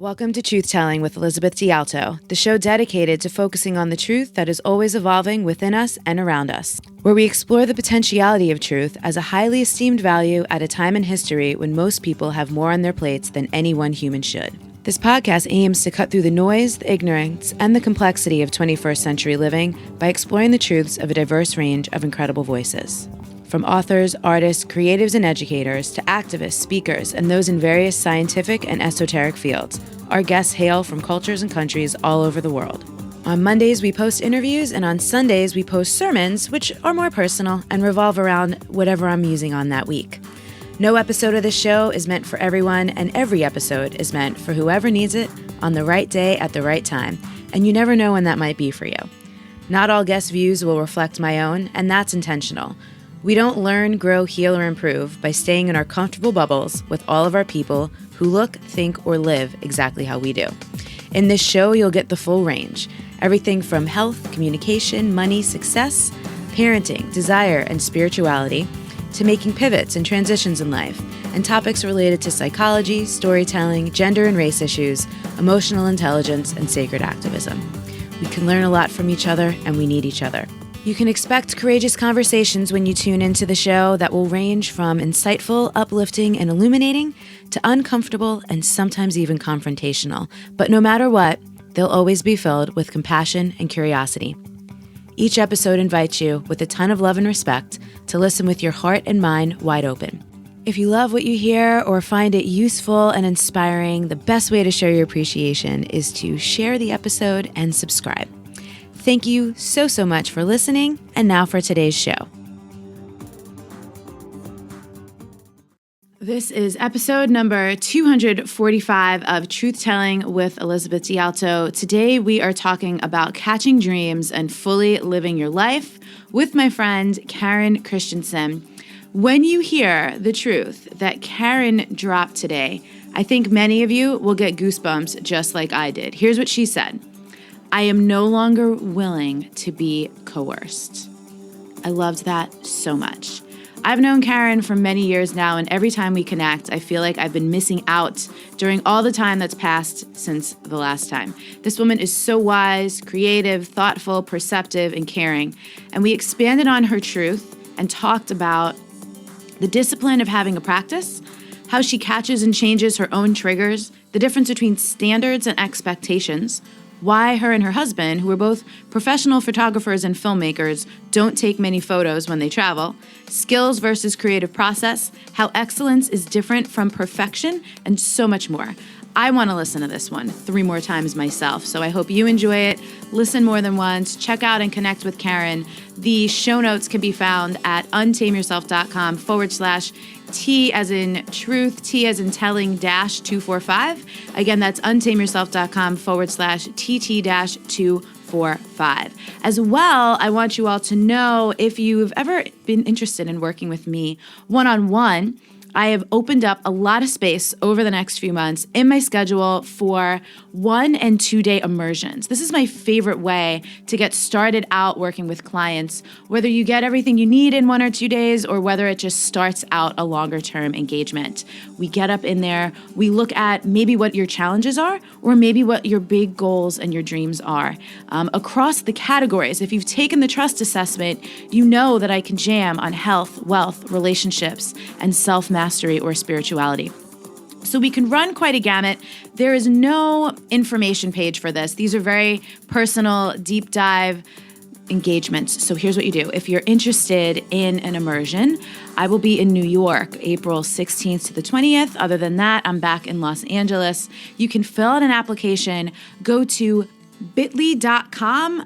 Welcome to Truth Telling with Elizabeth D'Alto, the show dedicated to focusing on the truth that is always evolving within us and around us, where we explore the potentiality of truth as a highly esteemed value at a time in history when most people have more on their plates than any one human should. This podcast aims to cut through the noise, the ignorance, and the complexity of 21st century living by exploring the truths of a diverse range of incredible voices. From authors, artists, creatives, and educators to activists, speakers, and those in various scientific and esoteric fields, our guests hail from cultures and countries all over the world. On Mondays, we post interviews, and on Sundays, we post sermons, which are more personal and revolve around whatever I'm musing on that week. No episode of this show is meant for everyone, and every episode is meant for whoever needs it on the right day at the right time, and you never know when that might be for you. Not all guest views will reflect my own, and that's intentional. We don't learn, grow, heal, or improve by staying in our comfortable bubbles with all of our people who look, think, or live exactly how we do. In this show, you'll get the full range. Everything from health, communication, money, success, parenting, desire, and spirituality, to making pivots and transitions in life, and topics related to psychology, storytelling, gender and race issues, emotional intelligence, and sacred activism. We can learn a lot from each other, and we need each other. You can expect courageous conversations when you tune into the show that will range from insightful, uplifting, and illuminating to uncomfortable and sometimes even confrontational. But no matter what, they'll always be filled with compassion and curiosity. Each episode invites you, with a ton of love and respect, to listen with your heart and mind wide open. If you love what you hear or find it useful and inspiring, the best way to show your appreciation is to share the episode and subscribe. Thank you so much for listening, and now for today's show. This is episode number 245 of Truth Telling with Elizabeth D'Alto. Today we are talking about catching dreams and fully living your life with my friend Karen Christensen. When you hear the truth that Karen dropped today, I think many of you will get goosebumps just like I did. Here's what she said. I am no longer willing to be coerced. I loved that so much. I've known Karen for many years now, and every time we connect, I feel like I've been missing out during all the time that's passed since the last time. This woman is so wise, creative, thoughtful, perceptive, and caring. And we expanded on her truth and talked about the discipline of having a practice, how she catches and changes her own triggers, the difference between standards and expectations, why her and her husband, who are both professional photographers and filmmakers, don't take many photos when they travel, skills versus creative process, how excellence is different from perfection, and so much more. I want to listen to this one 3 more times myself, so I hope you enjoy it. Listen more than once. Check out and connect with Karen. The show notes can be found at untameyourself.com/T as in truth, T as in telling -245. Again, that's untameyourself.com/TT-245. As well, I want you all to know, if you've ever been interested in working with me one-on-one, I have opened up a lot of space over the next few months in my schedule for 1- and 2-day immersions. This is my favorite way to get started out working with clients, whether you get everything you need in 1 or 2 days or whether it just starts out a longer-term engagement. We get up in there, we look at maybe what your challenges are or maybe what your big goals and your dreams are. Across the categories, if you've taken the trust assessment, you know that I can jam on health, wealth, relationships, and self-mastery or spirituality. So we can run quite a gamut. There is no information page for this. These are very personal, deep dive engagements. So here's what you do. If you're interested in an immersion, I will be in New York, April 16th to the 20th. Other than that, I'm back in Los Angeles. You can fill out an application. Go to bit.ly/VIE-app.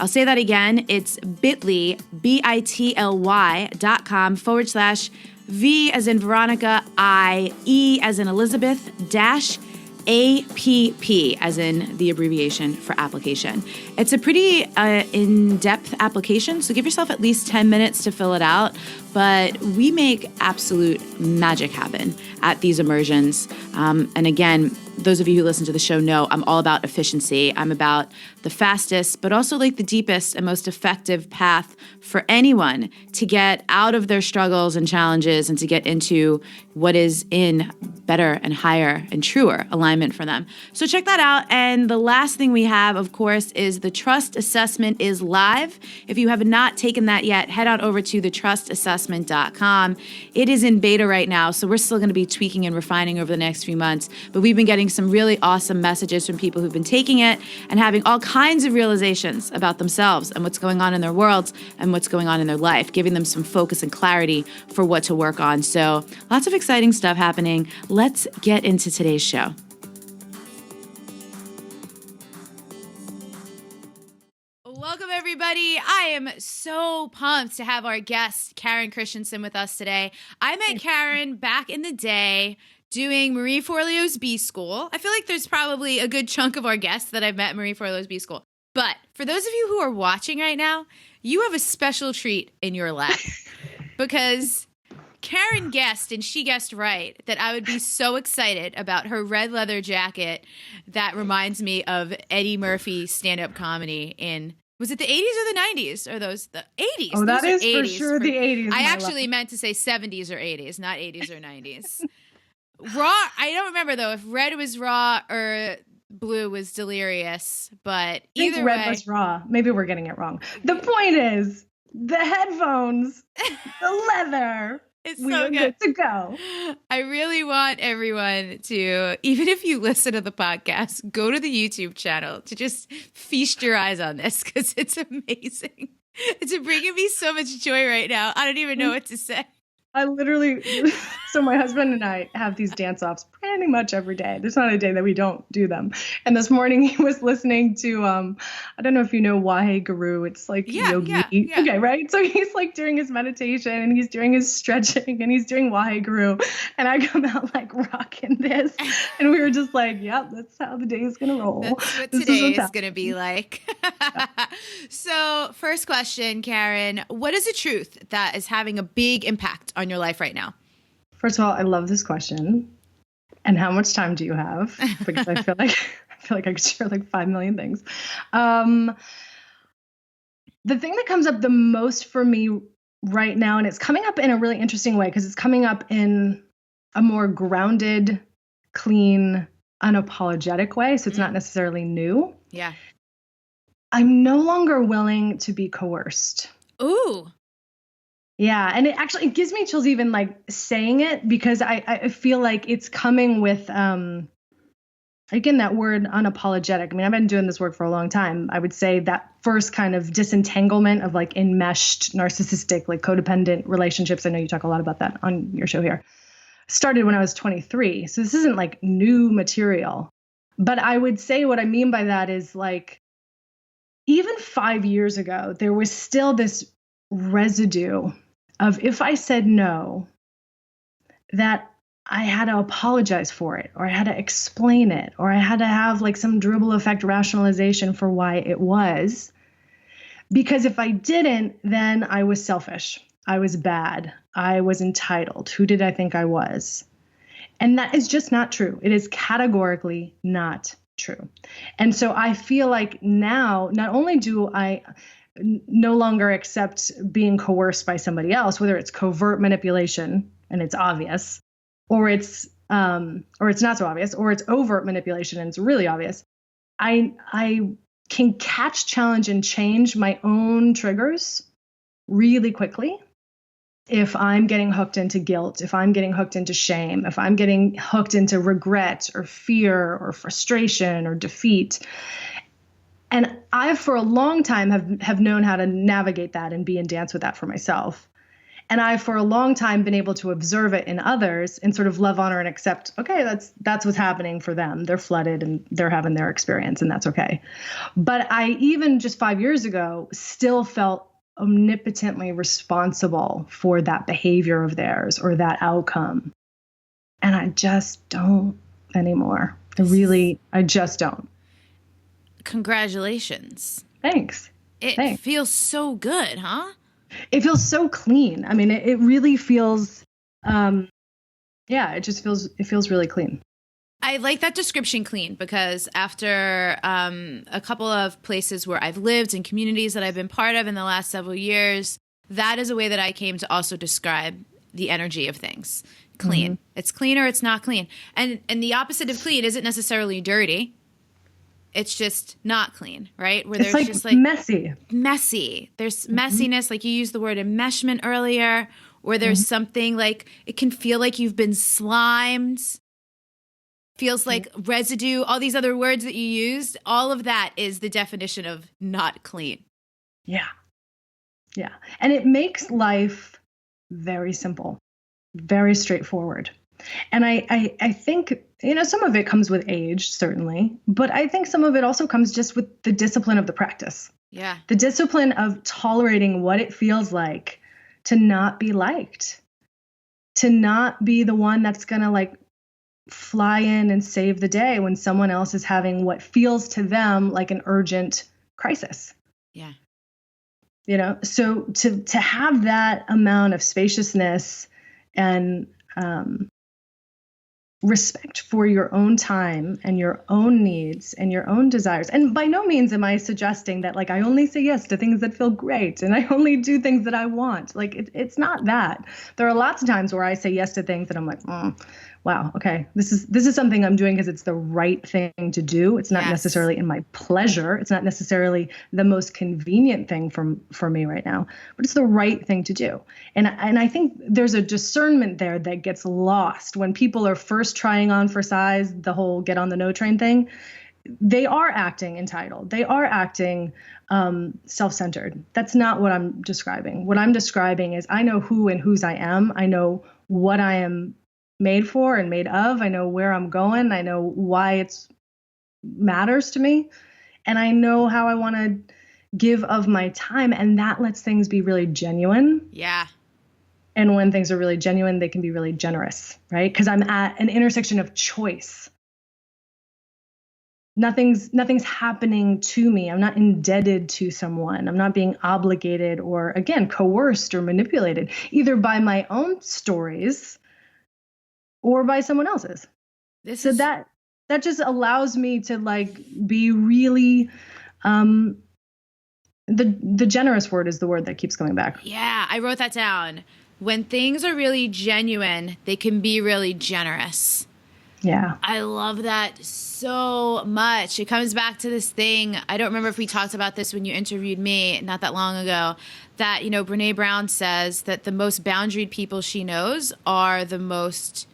I'll say that again. It's bit.ly, bit.ly.com/V as in Veronica, I, E as in Elizabeth, dash APP, as in the abbreviation for application. It's a pretty in-depth application, so give yourself at least 10 minutes to fill it out. But we make absolute magic happen at these immersions. And again, those of you who listen to the show know I'm all about efficiency. I'm about the fastest, but also like the deepest and most effective path for anyone to get out of their struggles and challenges and to get into what is in better and higher and truer alignment for them. So check that out. And the last thing we have, of course, is the Trust Assessment is live. If you have not taken that yet, head on over to thetrustassessment.com. It is in beta right now, so we're still going to be tweaking and refining over the next few months. But we've been getting some really awesome messages from people who've been taking it and having all kinds of realizations about themselves and what's going on in their worlds and what's going on in their life, giving them some focus and clarity for what to work on. So lots of exciting stuff happening. Let's get into today's show. Welcome, everybody. I am so pumped to have our guest, Karen Christensen, with us today. I met Karen back in the day doing Marie Forleo's B School. I feel like there's probably a good chunk of our guests that I've met at Marie Forleo's B School. But for those of you who are watching right now, you have a special treat in your lap because Karen guessed, and she guessed right, that I would be so excited about her red leather jacket that reminds me of Eddie Murphy's stand-up comedy in, was it the 80s or the 90s? Or those, the 80s? Oh, that is 80s for sure the 80s. I actually meant to say 70s or 80s, not 80s or 90s. Raw, I don't remember, though, if red was raw or blue was delirious, but either way. Red was raw. Maybe we're getting it wrong. The point is, the headphones, the leather. It's so good to go. I really want everyone to, even if you listen to the podcast, go to the YouTube channel to just feast your eyes on this because it's amazing. It's bringing me so much joy right now. I don't even know what to say. I literally, so my husband and I have these dance-offs pretty much every day. There's not a day that we don't do them. And this morning he was listening to, I don't know if you know Wahe Guru. It's like yogi. Yeah. Okay, right? So he's like doing his meditation and he's doing his stretching and he's doing Wahe Guru. And I come out like rocking this. And we were just like, yep, that's how the day is going to roll. That's what today is going to be like. So first question, Karen, what is a truth that is having a big impact on your life right now? First of all, I love this question. And how much time do you have? Because I feel like I could share like 5 million things. The thing that comes up the most for me right now, and it's coming up in a really interesting way because it's coming up in a more grounded, clean, unapologetic way. So it's not necessarily new. Yeah. I'm no longer willing to be coerced. Ooh. Yeah. And it gives me chills even like saying it because I feel like it's coming with, again, that word unapologetic. I mean, I've been doing this work for a long time. I would say that first kind of disentanglement of like enmeshed, narcissistic, like codependent relationships. I know you talk a lot about that on your show here. Started when I was 23. So this isn't like new material. But I would say what I mean by that is like, even 5 years ago, there was still this residue of if I said no, that I had to apologize for it, or I had to explain it, or I had to have like some dribble effect rationalization for why it was. Because if I didn't, then I was selfish. I was bad. I was entitled. Who did I think I was? And that is just not true. It is categorically not true. And so I feel like now, not only do I no longer accept being coerced by somebody else, whether it's covert manipulation and it's obvious, or it's not so obvious, or it's overt manipulation and it's really obvious. I can catch, challenge, and change my own triggers really quickly. If I'm getting hooked into guilt, if I'm getting hooked into shame, if I'm getting hooked into regret or fear or frustration or defeat. And I, for a long time, have known how to navigate that and be in dance with that for myself. And I, for a long time, been able to observe it in others and sort of love, honor, and accept, okay, that's what's happening for them. They're flooded and they're having their experience, and that's okay. But I, even just 5 years ago, still felt omnipotently responsible for that behavior of theirs or that outcome. And I just don't anymore. I just don't. Congratulations. Thanks. It Thanks. feels so good, huh? It feels so clean. I mean, it really feels, it feels really clean. I like that description, clean, because after a couple of places where I've lived and communities that I've been part of in the last several years, that is a way that I came to also describe the energy of things. Clean. Mm-hmm. It's clean or it's not clean. And the opposite of clean isn't necessarily dirty. It's just not clean, right? Where it's there's just like messy. There's messiness, like you used the word enmeshment earlier, or there's something like it can feel like you've been slimed. Feels like residue, all these other words that you used, all of that is the definition of not clean. Yeah. Yeah. And it makes life very simple, very straightforward. And I think, some of it comes with age, certainly, but I think some of it also comes just with the discipline of the practice. Yeah. The discipline of tolerating what it feels like to not be liked, to not be the one that's going to fly in and save the day when someone else is having what feels to them like an urgent crisis. Yeah. So to have that amount of spaciousness and respect for your own time and your own needs and your own desires. And by no means am I suggesting that I only say yes to things that feel great and I only do things that I want. It's not that. There are lots of times where I say yes to things that I'm like, wow, okay, this is something I'm doing because it's the right thing to do. It's not necessarily in my pleasure. It's not necessarily the most convenient thing for me right now, but it's the right thing to do. And I think there's a discernment there that gets lost when people are first trying on for size, the whole get on the no train thing. They are acting entitled. They are acting self-centered. That's not what I'm describing. What I'm describing is I know who and whose I am. I know what I am made for and made of. I know where I'm going. I know why it matters to me. And I know how I want to give of my time. And that lets things be really genuine. Yeah. And when things are really genuine, they can be really generous, right? Because I'm at an intersection of choice. Nothing's happening to me. I'm not indebted to someone. I'm not being obligated or, again, coerced or manipulated, either by my own stories or by someone else's. That just allows me to be really, the generous word is the word that keeps coming back. Yeah, I wrote that down. When things are really genuine, they can be really generous. Yeah. I love that so much. It comes back to this thing. I don't remember if we talked about this when you interviewed me not that long ago, that, Brene Brown says that the most boundaried people she knows are the most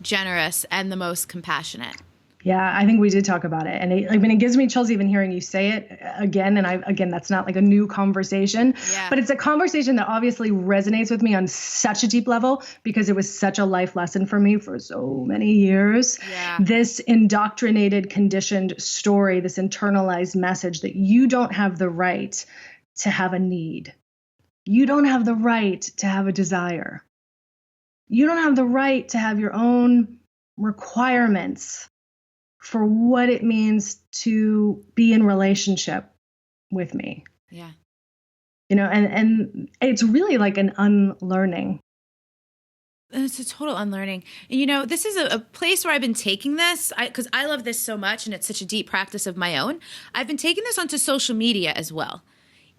generous and the most compassionate. Yeah, I think we did talk about it. And it gives me chills even hearing you say it again. And that's not a new conversation, but it's a conversation that obviously resonates with me on such a deep level because it was such a life lesson for me for so many years. Yeah. This indoctrinated, conditioned story, this internalized message that you don't have the right to have a need. You don't have the right to have a desire. You don't have the right to have your own requirements for what it means to be in relationship with me. Yeah. And it's really an unlearning. It's a total unlearning. And, this is a place where I've been taking this because I love this so much and it's such a deep practice of my own. I've been taking this onto social media as well.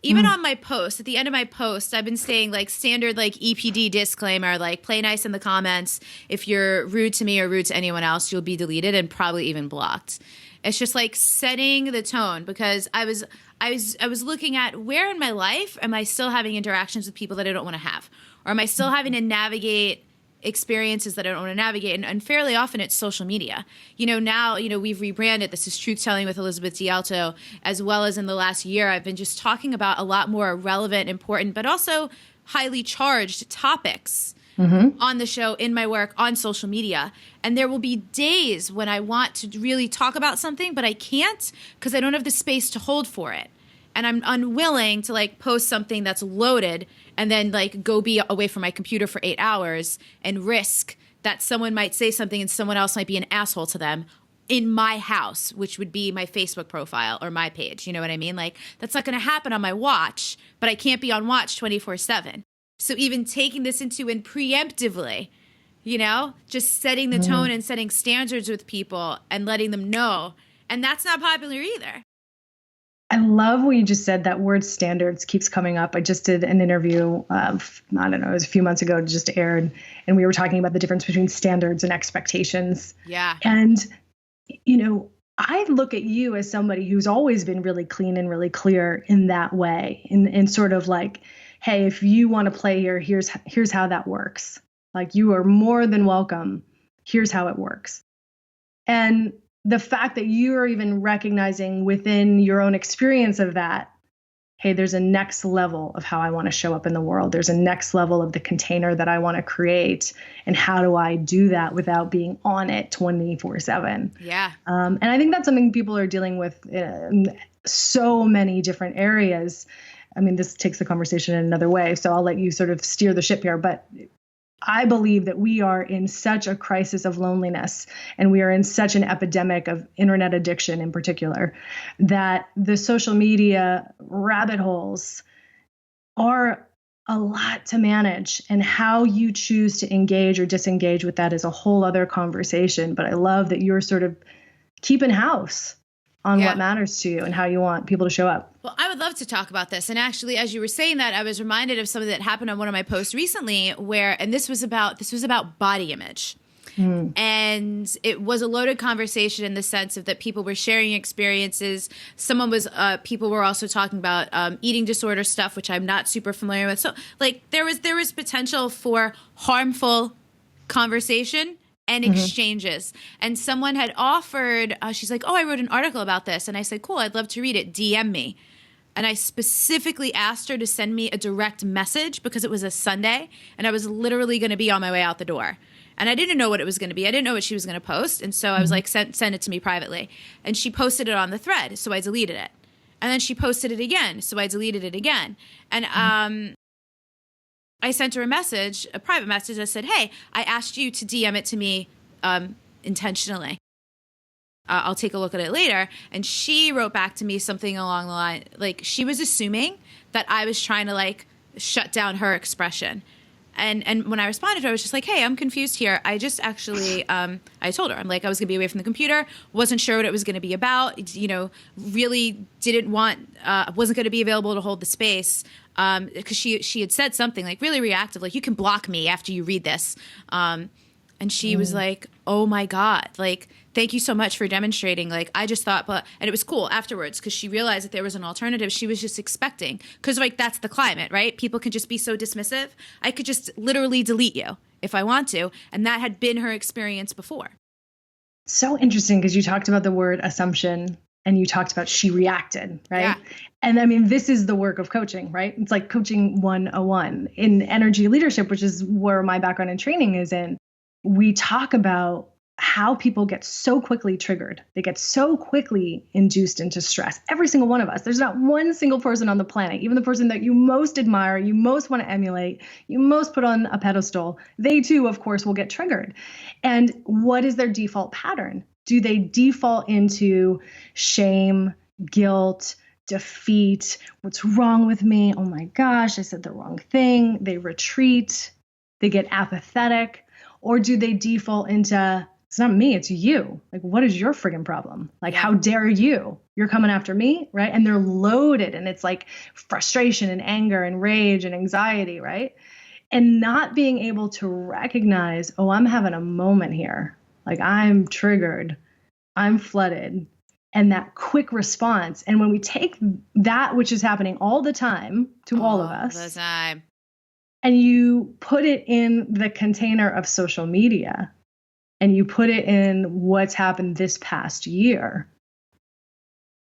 Even on my post, at the end of my post, I've been saying standard EPD disclaimer, play nice in the comments. If you're rude to me or rude to anyone else, you'll be deleted and probably even blocked. It's just setting the tone because I was looking at where in my life am I still having interactions with people that I don't want to have, or am I still having to navigate experiences that I don't want to navigate, and fairly often it's social media. Now, we've rebranded. This is Truth Telling with Elizabeth DiAlto, as well as in the last year, I've been just talking about a lot more relevant, important, but also highly charged topics on the show, in my work, on social media. And there will be days when I want to really talk about something, but I can't because I don't have the space to hold for it. And I'm unwilling to post something that's loaded and then go be away from my computer for 8 hours and risk that someone might say something and someone else might be an asshole to them, in my house, which would be my Facebook profile or my page. You know what I mean? Like, that's not going to happen on my watch, but I can't be on watch 24/7. So even taking this into and preemptively, you know, just setting the tone and setting standards with people and letting them know. And that's not popular either. I love what you just said. That word standards keeps coming up. I just did an interview of, I don't know, it was a few months ago, it just aired. And we were talking about the difference between standards and expectations. Yeah. And, you know, I look at you as somebody who's always been really clean and really clear in that way. In sort of like, hey, if you want to play here, here's how that works. Like, you are more than welcome. Here's how it works. And the fact that you are even recognizing within your own experience of that, hey, there's a next level of how I want to show up in the world. There's a next level of the container that I want to create. And how do I do that without being on it 24/7? Yeah. And I think that's something people are dealing with in so many different areas. I mean, this takes the conversation in another way, so I'll let you sort of steer the ship here. But I believe that we are in such a crisis of loneliness, and we are in such an epidemic of internet addiction in particular, that the social media rabbit holes are a lot to manage, and how you choose to engage or disengage with that is a whole other conversation. But I love that you're sort of keeping house on what matters to you and how you want people to show up. Well, I would love to talk about this. And actually, as you were saying that, I was reminded of something that happened on one of my posts recently and this was about body image. And it was a loaded conversation in the sense of that people were sharing experiences. People were also talking about eating disorder stuff, which I'm not super familiar with. So like there was potential for harmful conversation and exchanges. And someone had offered, she's like, oh, I wrote an article about this. And I said, cool, I'd love to read it. DM me. And I specifically asked her to send me a direct message because it was a Sunday and I was literally going to be on my way out the door. And I didn't know what it was going to be. I didn't know what she was going to post. And so I was like, send it to me privately. And she posted it on the thread. So I deleted it. And then she posted it again. So I deleted it again. And I sent her a private message. I said, hey, I asked you to DM it to me intentionally. I'll take a look at it later. And she wrote back to me something along the line, like she was assuming that I was trying to like shut down her expression. And when I responded to her, I was just like, hey, I'm confused here. I just actually, I told her, I'm like, I was going to be away from the computer, wasn't sure what it was going to be about, you know, really wasn't going to be available to hold the space. Because she had said something like really reactive, like, you can block me after you read this. And she was like, oh my God, like, thank you so much for demonstrating. Like, I just thought, and it was cool afterwards because she realized that there was an alternative. She was just expecting, because like, that's the climate, right? People can just be so dismissive. I could just literally delete you if I want to. And that had been her experience before. So interesting, because you talked about the word assumption and you talked about she reacted, right? Yeah. And I mean, this is the work of coaching, right? It's like coaching 101 in energy leadership, which is where my background and training is in. We talk about how people get so quickly triggered. They get so quickly induced into stress. Every single one of us. There's not one single person on the planet, even the person that you most admire, you most want to emulate, you most put on a pedestal. They too, of course, will get triggered. And what is their default pattern? Do they default into shame, guilt, defeat? What's wrong with me? Oh my gosh, I said the wrong thing. They retreat. They get apathetic. Or do they default into, it's not me, it's you. Like, what is your friggin' problem? Like, how dare you? You're coming after me, right? And they're loaded, and it's like frustration and anger and rage and anxiety, right? And not being able to recognize, oh, I'm having a moment here. Like, I'm triggered, I'm flooded, and that quick response. And when we take that, which is happening all the time to all of us, all the time, and you put it in the container of social media, and you put it in what's happened this past year,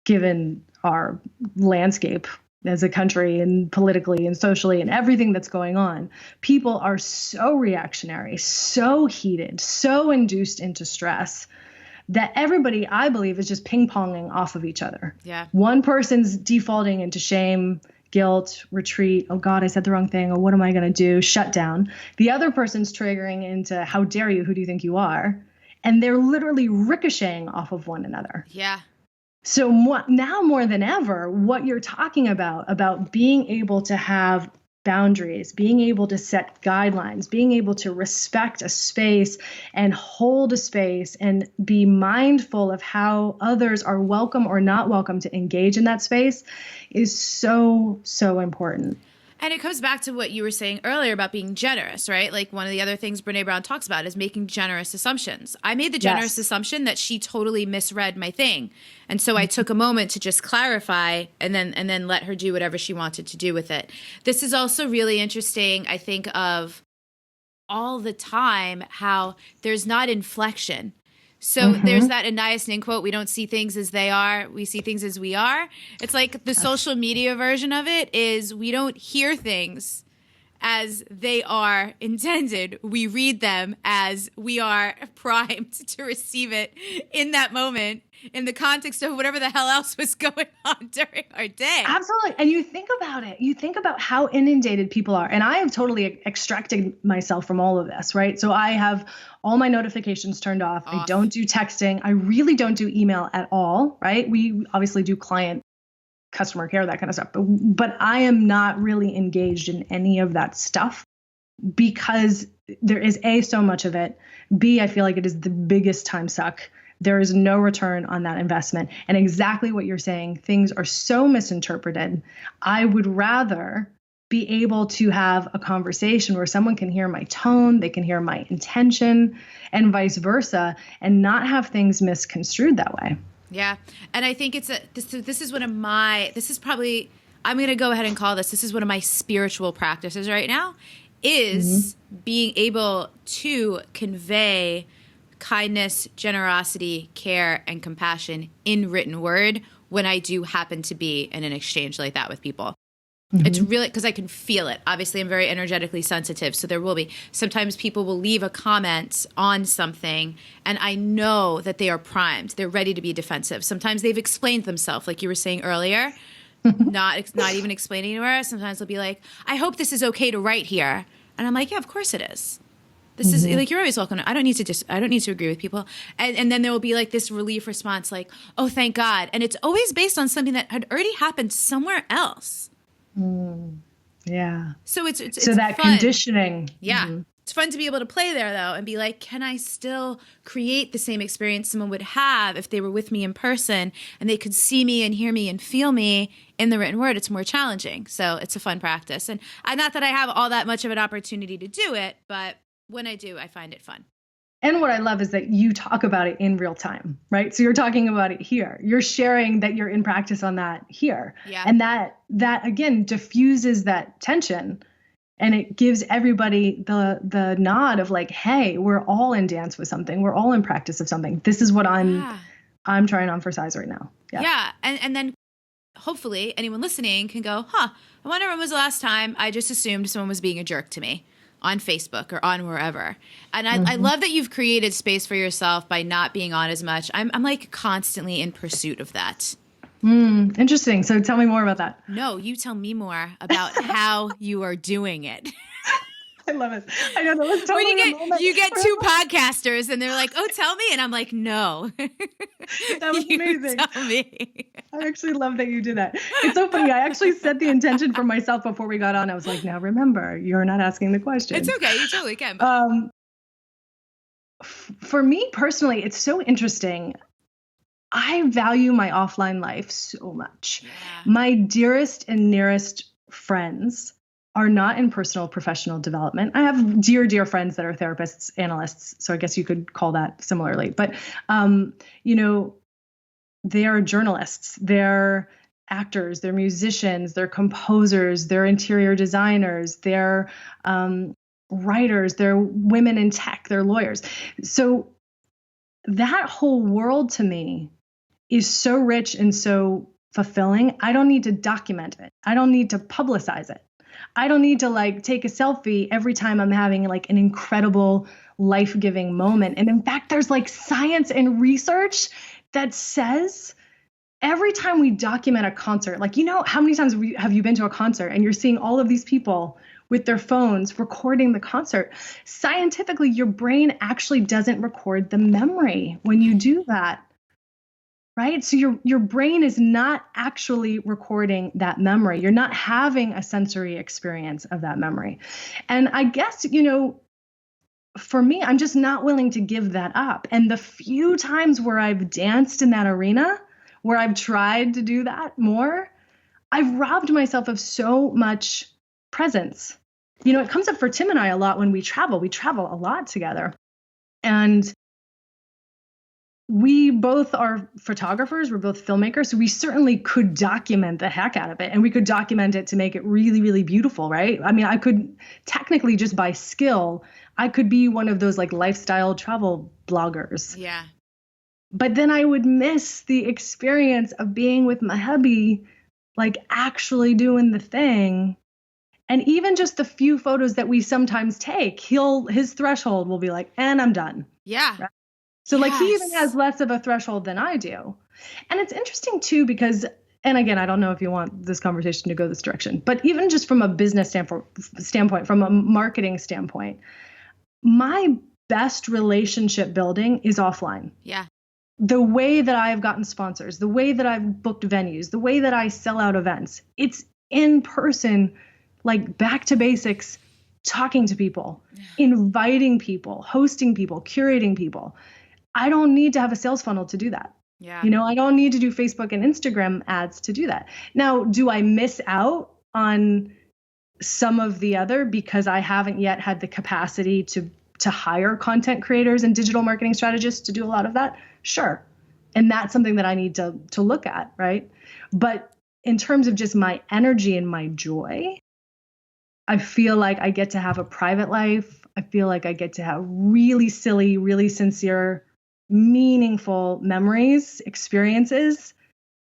given our landscape as a country and politically and socially and everything that's going on, people are so reactionary, so heated, so induced into stress that everybody, I believe, is just ping-ponging off of each other. Yeah. One person's defaulting into shame, guilt, retreat. Oh God, I said the wrong thing. Oh, what am I going to do? Shut down. The other person's triggering into, how dare you? Who do you think you are? and they're literally ricocheting off of one another. Yeah. So now more than ever, what you're talking about being able to have boundaries, being able to set guidelines, being able to respect a space and hold a space and be mindful of how others are welcome or not welcome to engage in that space is so, so important. And it comes back to what you were saying earlier about being generous, right? Like one of the other things Brene Brown talks about is making generous assumptions. I made the generous assumption that she totally misread my thing. And so I took a moment to just clarify and then let her do whatever she wanted to do with it. This is also really interesting, I think, of all the time how there's not inflection. So there's that Anais Nin quote, we don't see things as they are, we see things as we are. It's like the social media version of it is we don't hear things as they are intended. We read them as we are primed to receive it in that moment in the context of whatever the hell else was going on during our day. Absolutely. And you think about it. You think about how inundated people are. And I have totally extracted myself from all of this, right? So I have all my notifications turned off. I don't do texting. I really don't do email at all, right? We obviously do client customer care, that kind of stuff. But I am not really engaged in any of that stuff because there is so much of it. B, I feel like it is the biggest time suck. There is no return on that investment. And exactly what you're saying, things are so misinterpreted. I would rather be able to have a conversation where someone can hear my tone, they can hear my intention, and vice versa, and not have things misconstrued that way. Yeah. And I think this is one of my, this is probably, I'm going to go ahead and call this is one of my spiritual practices right now, is being able to convey kindness, generosity, care, and compassion in written word when I do happen to be in an exchange like that with people. It's really because I can feel it. Obviously, I'm very energetically sensitive. So there will be sometimes people will leave a comment on something and I know that they are primed. They're ready to be defensive. Sometimes they've explained themselves, like you were saying earlier, not even explaining anywhere. Sometimes they'll be like, I hope this is okay to write here. And I'm like, yeah, of course it is. This is like, you're always welcome. I don't need to agree with people. And then there will be like this relief response, like, oh, thank God. And it's always based on something that had already happened somewhere else. Yeah. So it's so that fun. Conditioning. Yeah. It's fun to be able to play there though and be like, can I still create the same experience someone would have if they were with me in person and they could see me and hear me and feel me in the written word? It's more challenging. So it's a fun practice. And not that I have all that much of an opportunity to do it, but when I do, I find it fun. And what I love is that you talk about it in real time, right? So you're talking about it here. You're sharing that you're in practice on that here. Yeah. And that again diffuses that tension and it gives everybody the nod of like, hey, we're all in dance with something. We're all in practice of something. This is what I'm trying to emphasize right now. Yeah. Yeah. And then hopefully anyone listening can go, I wonder when was the last time I just assumed someone was being a jerk to me on Facebook or on wherever. And I love that you've created space for yourself by not being on as much. I'm like constantly in pursuit of that. Interesting. So tell me more about that. No, you tell me more about how you are doing it. I love it. I know that was totally when you get two podcasters and they're like, oh, tell me. And I'm like, no. That was amazing. Tell me. I actually love that you did that. It's so funny. I actually set the intention for myself before we got on. I was like, now remember, you're not asking the question. It's okay. You totally can. For me personally, it's so interesting. I value my offline life so much. Yeah. My dearest and nearest friends are not in personal professional development. I have dear friends that are therapists, analysts. So I guess you could call that similarly. But, they are journalists, they're actors, they're musicians, they're composers, they're interior designers, they're writers, they're women in tech, they're lawyers. So that whole world to me is so rich and so fulfilling. I don't need to document it. I don't need to publicize it. I don't need to like take a selfie every time I'm having like an incredible life-giving moment. And in fact, there's like science and research that says every time we document a concert, like, how many times have you been to a concert and you're seeing all of these people with their phones recording the concert. Scientifically, your brain actually doesn't record the memory when you do that. Right? So your brain is not actually recording that memory. You're not having a sensory experience of that memory. And I guess, for me, I'm just not willing to give that up. And the few times where I've danced in that arena, where I've tried to do that more, I've robbed myself of so much presence. It comes up for Tim and I a lot when we travel. We travel a lot together. And we both are photographers. We're both filmmakers. So we certainly could document the heck out of it. And we could document it to make it really, really beautiful, right? I mean, I could technically, just by skill, I could be one of those like lifestyle travel bloggers. Yeah. But then I would miss the experience of being with my hubby, like actually doing the thing. And even just the few photos that we sometimes take, his threshold will be like, and I'm done. Yeah. Right? So like he even has less of a threshold than I do. And it's interesting too, because, and again, I don't know if you want this conversation to go this direction, but even just from a business standpoint, from a marketing standpoint, my best relationship building is offline. Yeah. The way that I've gotten sponsors, the way that I've booked venues, the way that I sell out events, it's in person, like back to basics, talking to people, inviting people, hosting people, curating people. I don't need to have a sales funnel to do that. Yeah. I don't need to do Facebook and Instagram ads to do that. Now, do I miss out on some of the other because I haven't yet had the capacity to hire content creators and digital marketing strategists to do a lot of that? Sure. And that's something that I need to look at, right? But in terms of just my energy and my joy, I feel like I get to have a private life. I feel like I get to have really silly, really sincere, meaningful memories, experiences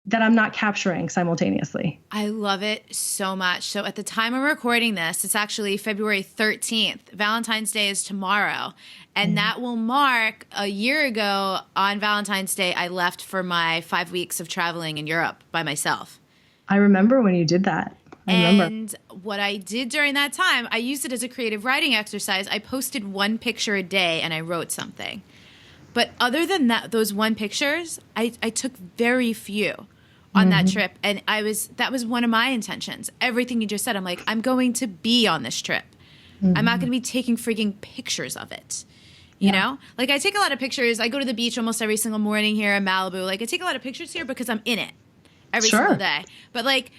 that I'm not capturing simultaneously. I love it so much. So at the time of recording this, it's actually February 13th. Valentine's Day is tomorrow. And that will mark a year ago on Valentine's Day, I left for my 5 weeks of traveling in Europe by myself. I remember when you did that. And what I did during that time, I used it as a creative writing exercise. I posted one picture a day and I wrote something. But other than that, those one pictures, I took very few on that trip. And that was one of my intentions. Everything you just said, I'm like, I'm going to be on this trip. I'm not going to be taking freaking pictures of it. You know? Like I take a lot of pictures. I go to the beach almost every single morning here in Malibu. Like I take a lot of pictures here because I'm in it every single day. But like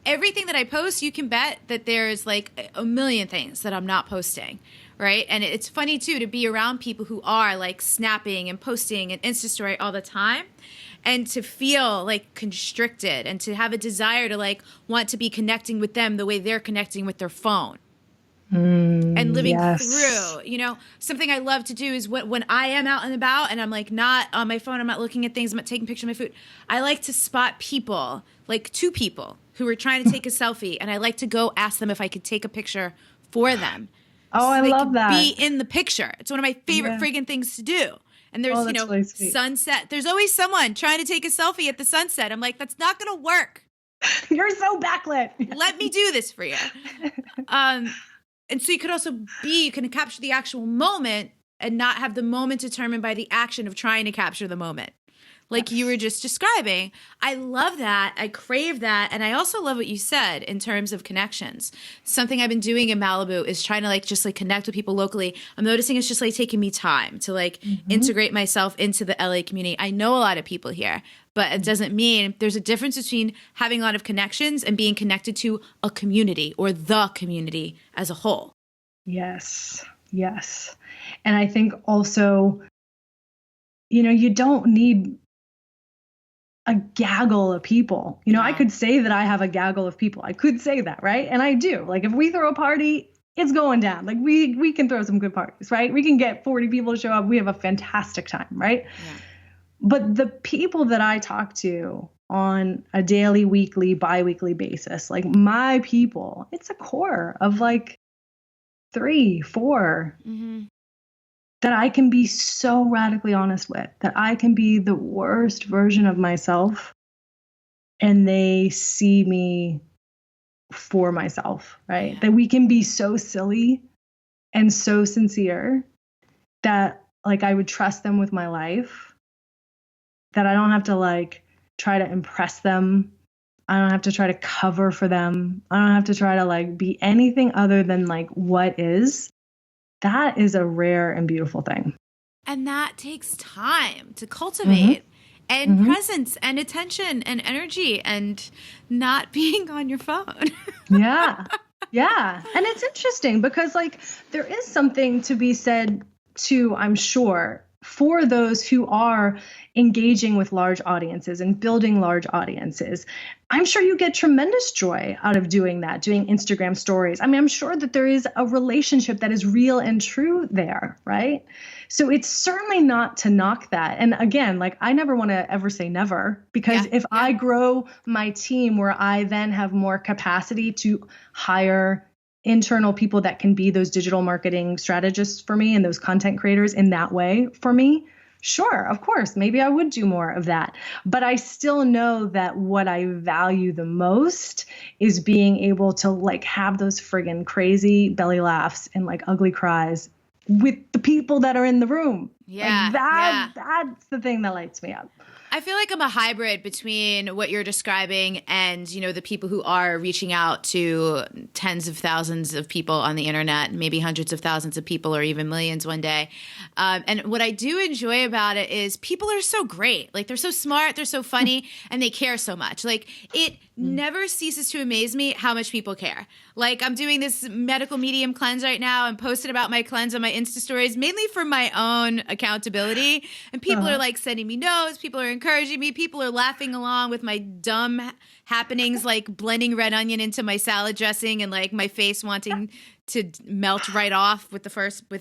everything that I post, you can bet that there's like a million things that I'm not posting. Right. And it's funny, too, to be around people who are like snapping and posting and Insta story all the time and to feel like constricted and to have a desire to like want to be connecting with them the way they're connecting with their phone and living through, something I love to do is when I am out and about and I'm like not on my phone, I'm not looking at things, I'm not taking pictures of my food. I like to spot people, like two people who are trying to take a selfie. And I like to go ask them if I could take a picture for them. Oh, I love that. Be in the picture. It's one of my favorite friggin' things to do. And there's, really sweet. Sunset. There's always someone trying to take a selfie at the sunset. I'm like, that's not going to work. You're so backlit. Let me do this for you. And so you can capture the actual moment and not have the moment determined by the action of trying to capture the moment. Like you were just describing. I love that. I crave that. And I also love what you said in terms of connections. Something I've been doing in Malibu is trying to just connect with people locally. I'm noticing it's just taking me time to integrate myself into the LA community. I know a lot of people here, but it doesn't mean there's a difference between having a lot of connections and being connected to a community or the community as a whole. Yes. Yes. And I think also, you don't need a gaggle of people. I could say that I have a gaggle of people. I could say that, right? And I do. Like if we throw a party, it's going down. Like we can throw some good parties, right? We can get 40 people to show up. We have a fantastic time, right? Yeah. But the people that I talk to on a daily, weekly, bi-weekly basis, like my people, it's a core of 3, 4 that I can be so radically honest with, that I can be the worst version of myself and they see me for myself, right? Yeah. That we can be so silly and so sincere that like I would trust them with my life, that I don't have to like try to impress them. I don't have to try to cover for them. I don't have to try to like be anything other than like what is. That is a rare and beautiful thing. And that takes time to cultivate and Mm-hmm. presence and attention and energy and not being on your phone. Yeah. Yeah. And it's interesting because like there is something to be said too, I'm sure, for those who are engaging with large audiences and building large audiences. I'm sure you get tremendous joy out of doing that, doing Instagram stories. I mean, I'm sure that there is a relationship that is real and true there, right? So it's certainly not to knock that. And again, like I never want to ever say never, because if I grow my team where I then have more capacity to hire internal people that can be those digital marketing strategists for me and those content creators in that way for me, sure, of course, maybe I would do more of that. But I still know that what I value the most is being able to like have those friggin' crazy belly laughs and like ugly cries with the people that are in the room. Yeah. Like that's the thing that lights me up. I feel like I'm a hybrid between what you're describing and, you know, the people who are reaching out to tens of thousands of people on the internet, maybe hundreds of thousands of people or even millions one day. And what I do enjoy about it is people are so great. Like they're so smart, they're so funny, and they care so much. Like it never ceases to amaze me how much people care. Like I'm doing this medical medium cleanse right now and posted about my cleanse on my Insta stories, mainly for my own accountability. And people are like sending me notes. People are encouraging me. People are laughing along with my dumb happenings, like blending red onion into my salad dressing and like my face wanting to melt right off with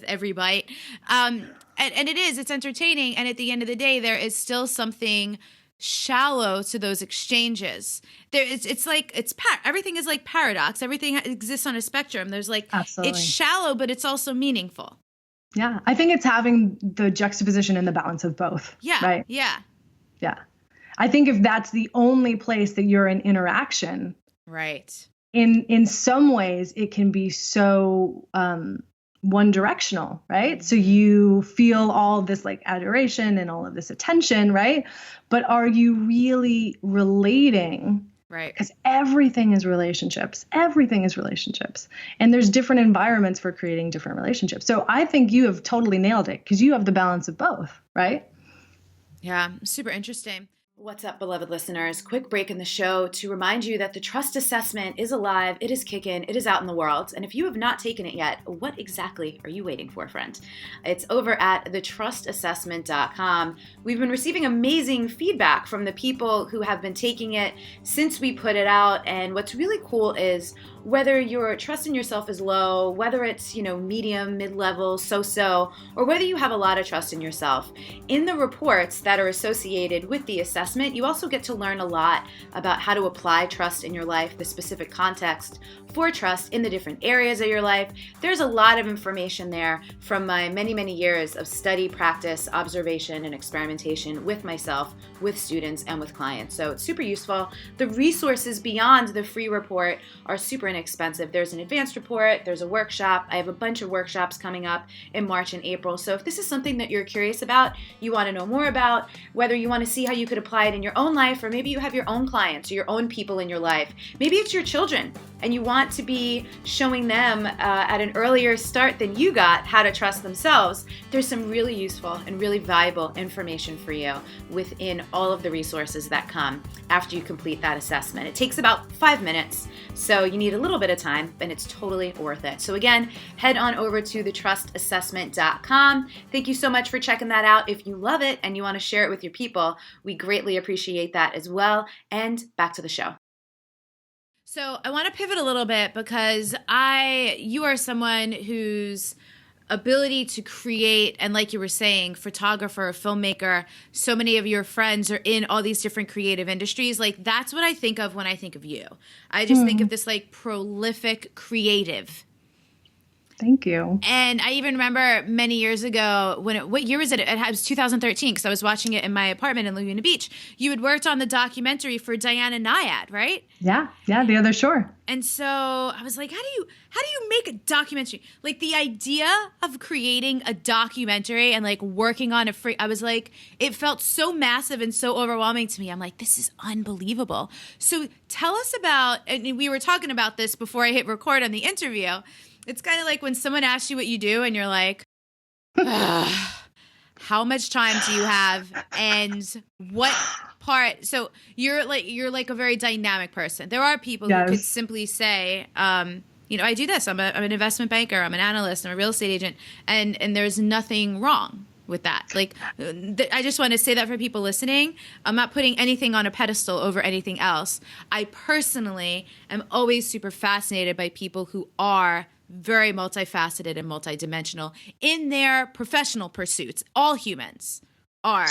every bite. And it's entertaining. And at the end of the day, there is still something shallow to those exchanges. Everything is like paradox. Everything exists on a spectrum. There's like, Absolutely. It's shallow, but it's also meaningful. Yeah. I think it's having the juxtaposition and the balance of both. Yeah. Right. Yeah. Yeah. I think if that's the only place that you're in interaction, right. In some ways it can be so one directional, right? So you feel all this like adoration and all of this attention, right? But are you really relating? Right. Because everything is relationships. Everything is relationships. And there's different environments for creating different relationships. So I think you have totally nailed it because you have the balance of both, right? Yeah, super interesting. What's up, beloved listeners? Quick break in the show to remind you that the trust assessment is alive, it is kicking, it is out in the world. And if you have not taken it yet, what exactly are you waiting for, friend? It's over at thetrustassessment.com. We've been receiving amazing feedback from the people who have been taking it since we put it out. And what's really cool is whether your trust in yourself is low, whether it's, medium, mid-level, so-so, or whether you have a lot of trust in yourself. In the reports that are associated with the assessment, you also get to learn a lot about how to apply trust in your life, the specific context for trust in the different areas of your life. There's a lot of information there from my many, many years of study, practice, observation, and experimentation with myself, with students, and with clients. So it's super useful. The resources beyond the free report are super inexpensive. There's an advanced report, there's a workshop. I have a bunch of workshops coming up in March and April. So if this is something that you're curious about, you want to know more about, whether you want to see how you could apply it in your own life, or maybe you have your own clients or your own people in your life. Maybe it's your children and you want to be showing them at an earlier start than you got how to trust themselves. There's some really useful and really valuable information for you within all of the resources that come after you complete that assessment. It takes about 5 minutes, so you need a little bit of time, and it's totally worth it. So again, head on over to thetrustassessment.com. Thank you so much for checking that out. If you love it and you want to share it with your people, we greatly appreciate that as well. And back to the show. So I want to pivot a little bit because you are someone whose ability to create, and like you were saying, photographer, filmmaker, so many of your friends are in all these different creative industries. Like that's what I think of when I think of you. I just think of this like prolific creative. Thank you. And I even remember many years ago what year was it? It was 2013 because I was watching it in my apartment in Laguna Beach. You had worked on the documentary for Diana Nyad, right? Yeah. The Other Shore. And so I was like, how do you make a documentary? Like the idea of creating a documentary and like working on I was like, it felt so massive and so overwhelming to me. I'm like, this is unbelievable. So tell us about, and we were talking about this before I hit record on the interview. It's kind of like when someone asks you what you do and you're like, how much time do you have and what part? So you're like a very dynamic person. There are people who could simply say, I do this. I'm an investment banker. I'm an analyst. I'm a real estate agent. And there's nothing wrong with that. Like, I just want to say that for people listening. I'm not putting anything on a pedestal over anything else. I personally am always super fascinated by people who are very multifaceted and multidimensional in their professional pursuits. All humans are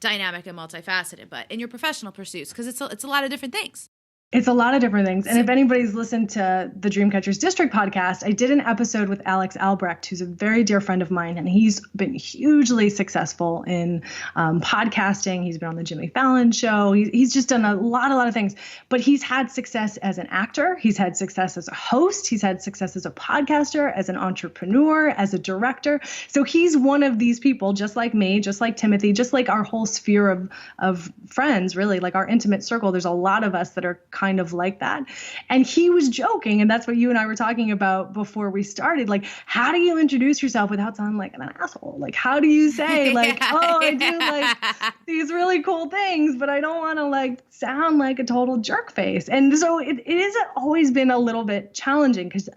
dynamic and multifaceted, but in your professional pursuits, because it's a lot of different things. It's a lot of different things. And if anybody's listened to the Dreamcatchers District podcast, I did an episode with Alex Albrecht, who's a very dear friend of mine, and he's been hugely successful in podcasting. He's been on the Jimmy Fallon show. He's just done a lot of things. But he's had success as an actor. He's had success as a host. He's had success as a podcaster, as an entrepreneur, as a director. So he's one of these people, just like me, just like Timothy, just like our whole sphere of friends, really, like our intimate circle. There's a lot of us that are kind of like that. And he was joking, and that's what you and I were talking about before we started. Like, how do you introduce yourself without sounding like an asshole? Like, how do you say like, I do like these really cool things, but I don't want to like sound like a total jerk face. And so it has always been a little bit challenging because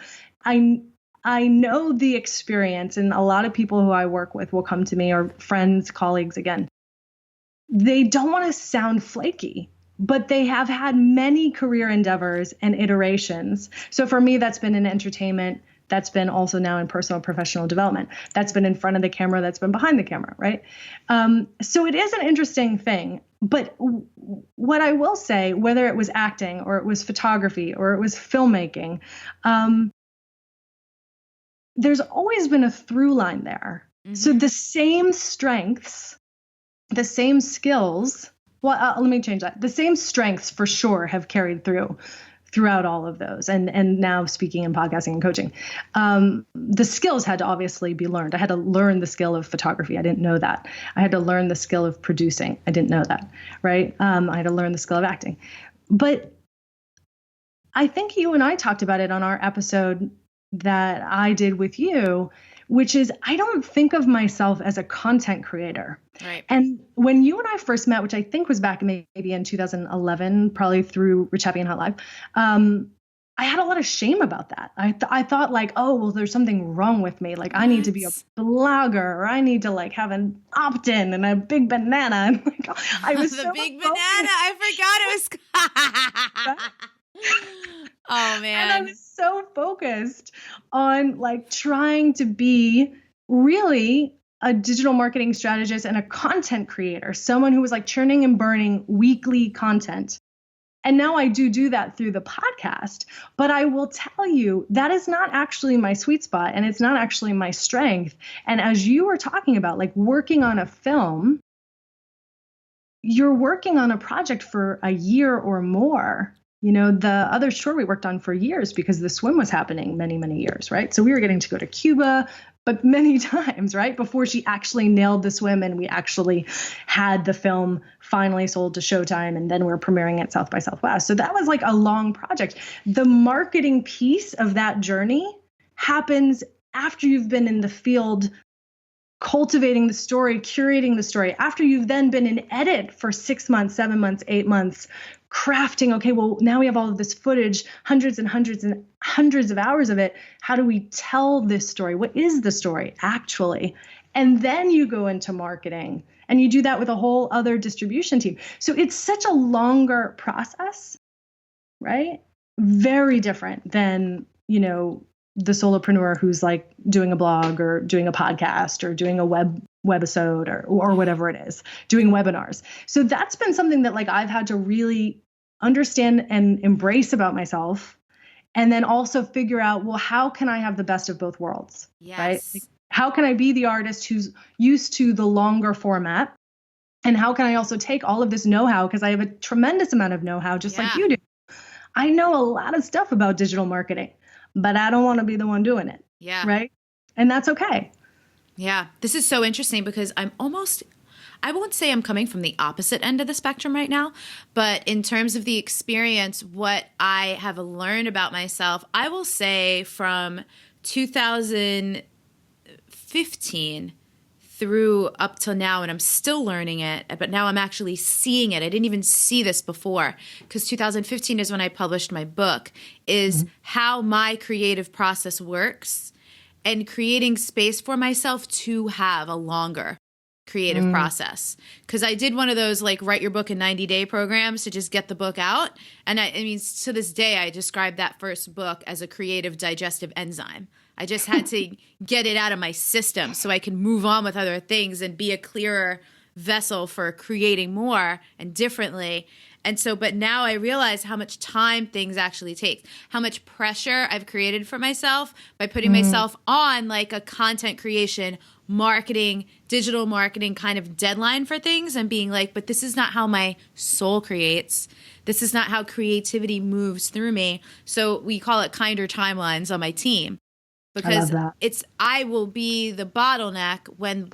I know the experience, and a lot of people who I work with will come to me, or friends, colleagues, again, they don't want to sound flaky, but they have had many career endeavors and iterations. So for me, that's been in entertainment. That's been also now in personal professional development. That's been in front of the camera. That's been behind the camera, right? So it is an interesting thing. But what I will say, whether it was acting or it was photography or it was filmmaking, there's always been a through line there. Mm-hmm. So the same strengths, the same skills, let me change that. The same strengths for sure have carried throughout all of those. And now speaking in podcasting and coaching, the skills had to obviously be learned. I had to learn the skill of photography. I didn't know that. I had to learn the skill of producing. I didn't know that, right? I had to learn the skill of acting. But I think you and I talked about it on our episode that I did with you, which is I don't think of myself as a content creator. Right. And when you and I first met, which I think was back maybe in 2011, probably through Rich Happy and Hot Live, I had a lot of shame about that. I thought like, oh, well, there's something wrong with me. Like I need to be a blogger, or I need to like have an opt-in and a big banana. And like, I was the so big banana. I forgot it was. Oh man. And I was so focused on like trying to be really a digital marketing strategist and a content creator, someone who was like churning and burning weekly content. And now I do that through the podcast, but I will tell you that is not actually my sweet spot, and it's not actually my strength. And as you were talking about, like working on a film, you're working on a project for a year or more. You know, the other short we worked on for years because the swim was happening many, many years, right? So we were getting to go to Cuba, but many times, right? Before she actually nailed the swim and we actually had the film finally sold to Showtime, and then we're premiering at South by Southwest. So that was like a long project. The marketing piece of that journey happens after you've been in the field cultivating the story, curating the story, after you've then been in edit for 6 months, 7 months, 8 months, crafting, okay, well, now we have all of this footage, hundreds and hundreds and hundreds of hours of it. How do we tell this story? What is the story actually? And then you go into marketing, and you do that with a whole other distribution team. So it's such a longer process, right? Very different than, you know, the solopreneur who's like doing a blog or doing a podcast or doing a webisode or whatever it is, doing webinars. So that's been something that like I've had to really understand and embrace about myself. And then also figure out, well, how can I have the best of both worlds? Yes. Right? Like, how can I be the artist who's used to the longer format? And how can I also take all of this know-how, because I have a tremendous amount of know-how, just like you do. I know a lot of stuff about digital marketing, but I don't want to be the one doing it. Yeah. Right? And that's okay. Yeah. This is so interesting because I won't say I'm coming from the opposite end of the spectrum right now, but in terms of the experience, what I have learned about myself, I will say from 2015 through up till now, and I'm still learning it, but now I'm actually seeing it. I didn't even see this before, because 2015 is when I published my book, is how my creative process works and creating space for myself to have a longer creative process. Because I did one of those like write your book in 90-day programs to just get the book out. And I mean, to this day, I describe that first book as a creative digestive enzyme. I just had to get it out of my system so I can move on with other things and be a clearer vessel for creating more and differently. And so, but now I realize how much time things actually take, how much pressure I've created for myself by putting myself on like a content creation, marketing, digital marketing kind of deadline for things, and being like, but this is not how my soul creates. This is not how creativity moves through me. So we call it kinder timelines on my team. Because I will be the bottleneck when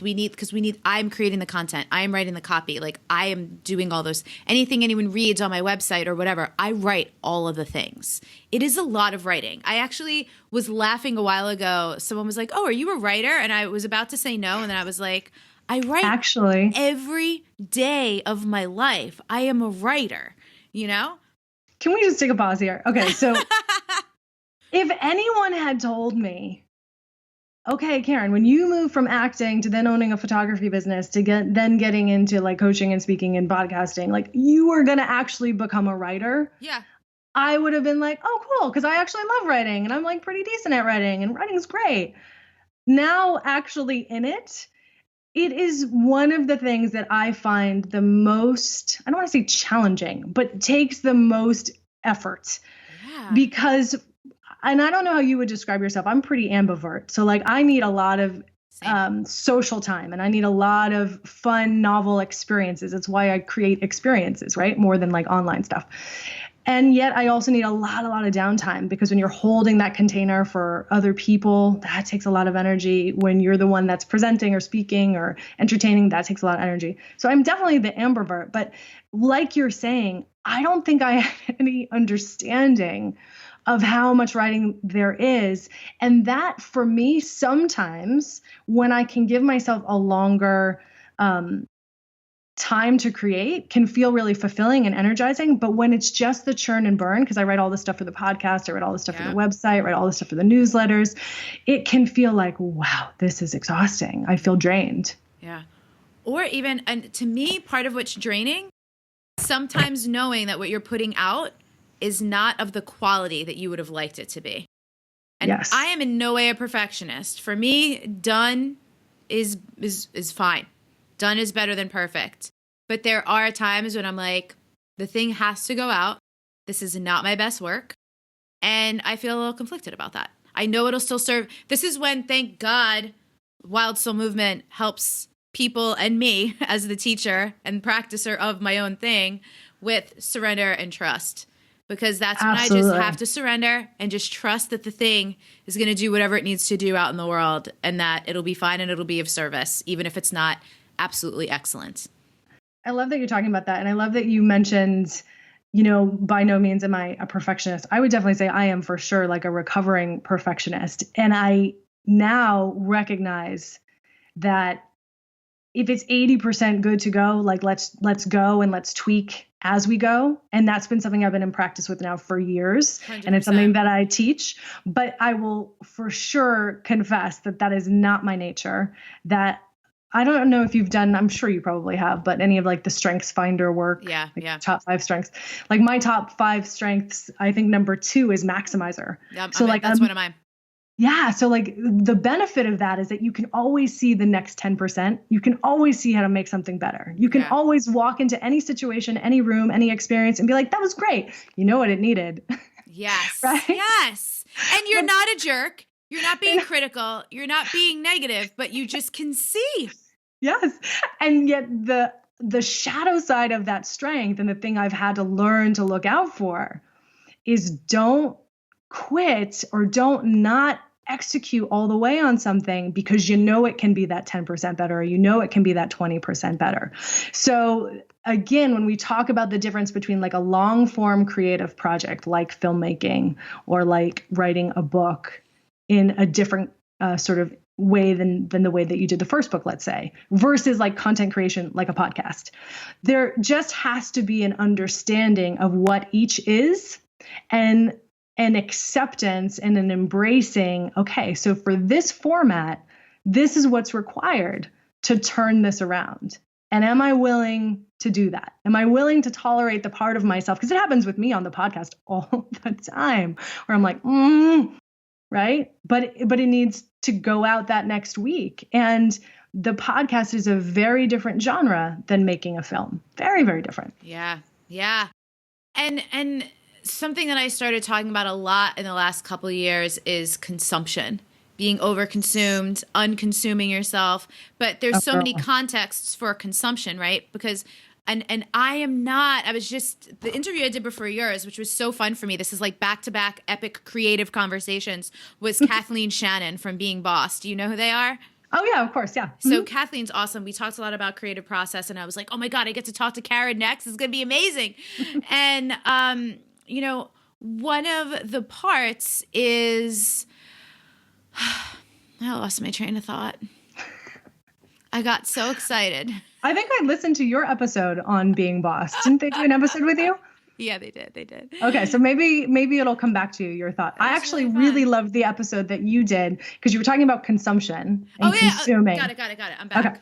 I'm creating the content. I am writing the copy. Like I am doing all those, anything anyone reads on my website or whatever, I write all of the things. It is a lot of writing. I actually was laughing a while ago. Someone was like, "Oh, are you a writer?" And I was about to say no. And then I was like, I write actually every day of my life. I am a writer, you know? Can we just take a pause here? Okay. So if anyone had told me, okay, Karen, when you move from acting to then owning a photography business to then getting into like coaching and speaking and podcasting, like you were going to actually become a writer. Yeah. I would have been like, oh, cool. Cause I actually love writing and I'm like pretty decent at writing and writing's great. Now actually in it, it is one of the things that I find the most, I don't want to say challenging, but takes the most effort because, and I don't know how you would describe yourself. I'm pretty ambivert. So like I need a lot of social time and I need a lot of fun, novel experiences. It's why I create experiences, right? More than like online stuff. And yet I also need a lot of downtime, because when you're holding that container for other people, that takes a lot of energy. When you're the one that's presenting or speaking or entertaining, that takes a lot of energy. So I'm definitely the ambivert, but like you're saying, I don't think I have any understanding of how much writing there is. And that for me, sometimes when I can give myself a longer time to create, can feel really fulfilling and energizing. But when it's just the churn and burn, because I write all this stuff for the podcast, I write all this stuff for the website, write all this stuff for the newsletters, it can feel like, wow, this is exhausting. I feel drained. Yeah. Or even, and to me, part of what's draining, sometimes knowing that what you're putting out is not of the quality that you would have liked it to be. And I am in no way a perfectionist. For me, done is fine. Done is better than perfect. But there are times when I'm like, the thing has to go out. This is not my best work. And I feel a little conflicted about that. I know it'll still serve. This is when, thank God, Wild Soul Movement helps people and me as the teacher and practicer of my own thing with surrender and trust. Because that's when I just have to surrender and just trust that the thing is going to do whatever it needs to do out in the world, and that it'll be fine and it'll be of service, even if it's not absolutely excellent. I love that you're talking about that. And I love that you mentioned, you know, by no means am I a perfectionist. I would definitely say I am for sure like a recovering perfectionist. And I now recognize that if it's 80% good to go, like let's go and let's tweak as we go. And that's been something I've been in practice with now for years. 100%. And it's something that I teach, but I will for sure confess that that is not my nature. That I don't know if you've done, I'm sure you probably have, but any of like the strengths finder work, top 5 strengths, like my top 5 strengths, I think number 2 is maximizer. Yep, so like that's one of mine. Yeah. So like the benefit of that is that you can always see the next 10%. You can always see how to make something better. You can always walk into any situation, any room, any experience and be like, that was great. You know what it needed. Yes. Right? Yes. And you're not a jerk. You're not being critical. You're not being negative, but you just can see. Yes. And yet the shadow side of that strength, and the thing I've had to learn to look out for, is don't quit or don't not execute all the way on something because you know it can be that 10% better, or you know it can be that 20% better. So again, when we talk about the difference between like a long form creative project like filmmaking or like writing a book in a different sort of way than the way that you did the first book, let's say, versus like content creation like a podcast, there just has to be an understanding of what each is, and an acceptance and an embracing, okay, so for this format, this is what's required to turn this around. And am I willing to do that? Am I willing to tolerate the part of myself? Because it happens with me on the podcast all the time where I'm like, right? But it needs to go out that next week. And the podcast is a very different genre than making a film. Very, very different. Yeah. Yeah. And something that I started talking about a lot in the last couple of years is consumption, being overconsumed, unconsuming yourself. But there's so many contexts for consumption, right? Because, and I was just, the interview I did before yours, which was so fun for me. This is like back-to-back epic creative conversations, was Kathleen Shannon from Being Boss. Do you know who they are? Oh, yeah, of course. Yeah. So Kathleen's awesome. We talked a lot about creative process, and I was like, oh my God, I get to talk to Karen next. It's going to be amazing. And, you know, one of the parts is, I lost my train of thought. I got so excited. I think I listened to your episode on Being Boss. Didn't they do an episode with you? Yeah, they did. They did. Okay, so maybe it'll come back to you, your thought. I actually really loved the episode that you did because you were talking about consumption and consuming. Got it. I'm back. Okay.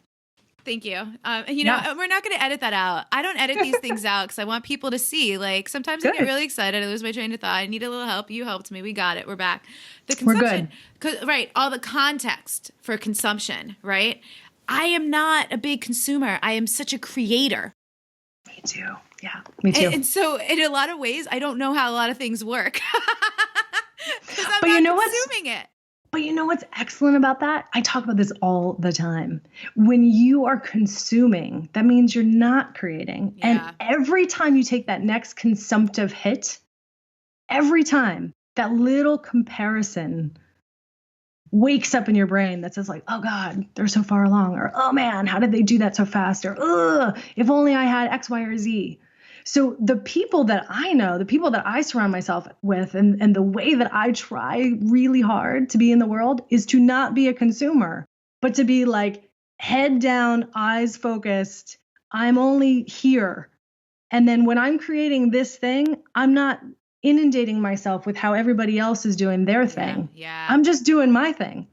Thank you. You know, we're not going to edit that out. I don't edit these things out because I want people to see. Like, sometimes I get really excited. I lose my train of thought. I need a little help. You helped me. We got it. We're back. The consumption. We're good. Right. All the context for consumption, right? I am not a big consumer. I am such a creator. Me too. Yeah, me too. And so in a lot of ways, I don't know how a lot of things work. Because I'm not consuming it. But you know what's excellent about that? I talk about this all the time. When you are consuming, that means you're not creating. Yeah. And every time you take that next consumptive hit, every time that little comparison wakes up in your brain that says like, oh God, they're so far along, or oh man, how did they do that so fast? Or ugh, if only I had X, Y, or Z. So the people that I know, the people that I surround myself with, and the way that I try really hard to be in the world is to not be a consumer, but to be like head down, eyes focused. I'm only here. And then when I'm creating this thing, I'm not inundating myself with how everybody else is doing their thing. Yeah. I'm just doing my thing.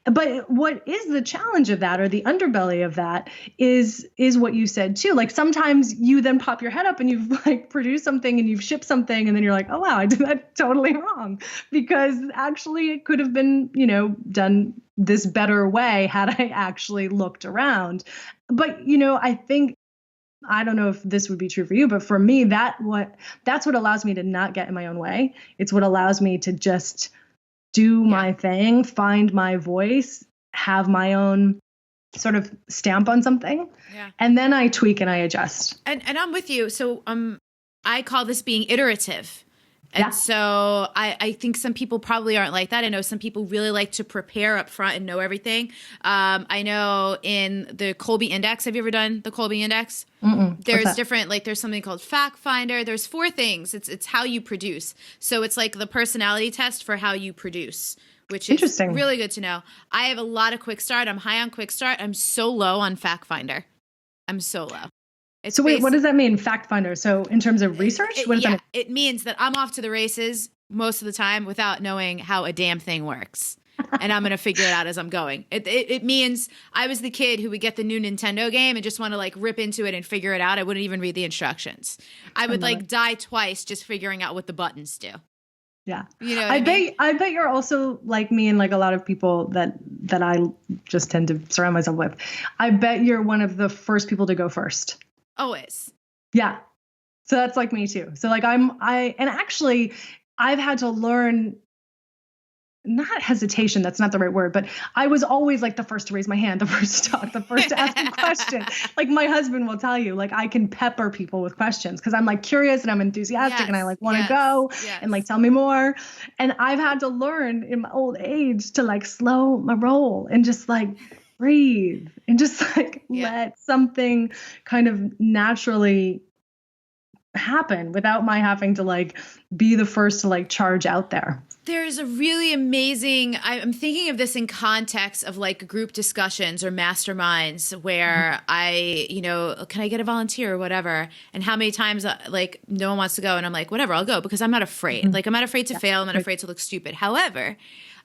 But what is the challenge of that, or the underbelly of that, is what you said too. Like sometimes you then pop your head up and you've like produced something and you've shipped something, and then you're like, oh wow, I did that totally wrong, because actually it could have been, you know, done this better way had I actually looked around. But you know, I think, I don't know if this would be true for you, but for me, that's what allows me to not get in my own way. It's what allows me to just do my thing, find my voice, have my own sort of stamp on something. Yeah. And then I tweak and I adjust. And I'm with you. So I call this being iterative. And so I think some people probably aren't like that. I know some people really like to prepare up front and know everything. I know in the Colby Index, have you ever done the Colby Index? There's different, like there's something called Fact Finder. There's 4 things. It's how you produce. So it's like the personality test for how you produce, which is really good to know. I have a lot of Quick Start. I'm high on Quick Start. I'm so low on Fact Finder. I'm so low. So wait, what does that mean, fact finder? So in terms of research? It means that I'm off to the races most of the time without knowing how a damn thing works. And I'm going to figure it out as I'm going. It means I was the kid who would get the new Nintendo game and just want to like rip into it and figure it out. I wouldn't even read the instructions. I would like die twice just figuring out what the buttons do. Yeah. You know I bet you're also like me and like a lot of people that I just tend to surround myself with. I bet you're one of the first people to go first. Always. Yeah. So that's like me too. So like and actually I've had to learn, not hesitation, that's not the right word, but I was always like the first to raise my hand, the first to talk, the first to ask a question. Like my husband will tell you, like I can pepper people with questions because I'm like curious and I'm enthusiastic and I like want to go and like tell me more. And I've had to learn in my old age to like slow my roll and just like breathe and just like let something kind of naturally happen without my having to like be the first to like charge out there. There's a really amazing, I'm thinking of this in context of like group discussions or masterminds where can I get a volunteer or whatever? And how many times like no one wants to go and I'm like, whatever, I'll go because I'm not afraid. Like I'm not afraid to fail. I'm not afraid to look stupid. However,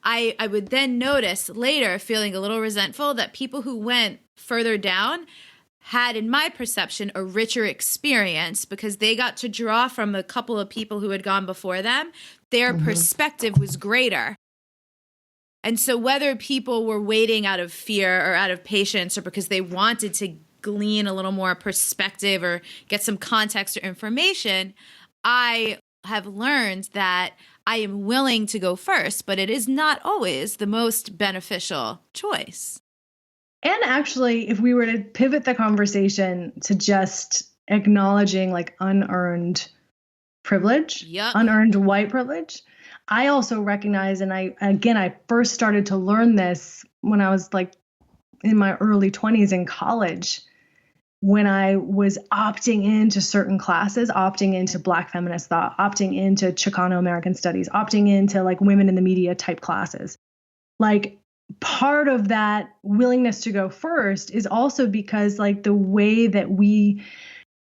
I would then notice later feeling a little resentful that people who went further down had, in my perception, a richer experience because they got to draw from a couple of people who had gone before them. Their perspective was greater. And so whether people were waiting out of fear or out of patience or because they wanted to glean a little more perspective or get some context or information, I have learned that I am willing to go first, but it is not always the most beneficial choice. And actually, if we were to pivot the conversation to just acknowledging like unearned privilege, unearned white privilege, I also recognize, and I first started to learn this when I was like in my early 20s in college, when I was opting into certain classes, opting into Black feminist thought, opting into Chicano American studies, opting into like women in the media type classes. Like, part of that willingness to go first is also because like the way that we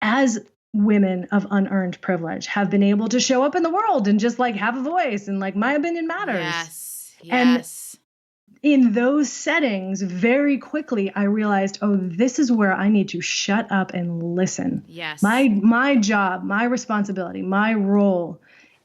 as women of unearned privilege have been able to show up in the world and just like have a voice and like my opinion matters. Yes. And in those settings, very quickly, I realized, oh, this is where I need to shut up and listen. Yes. My job, my responsibility, my role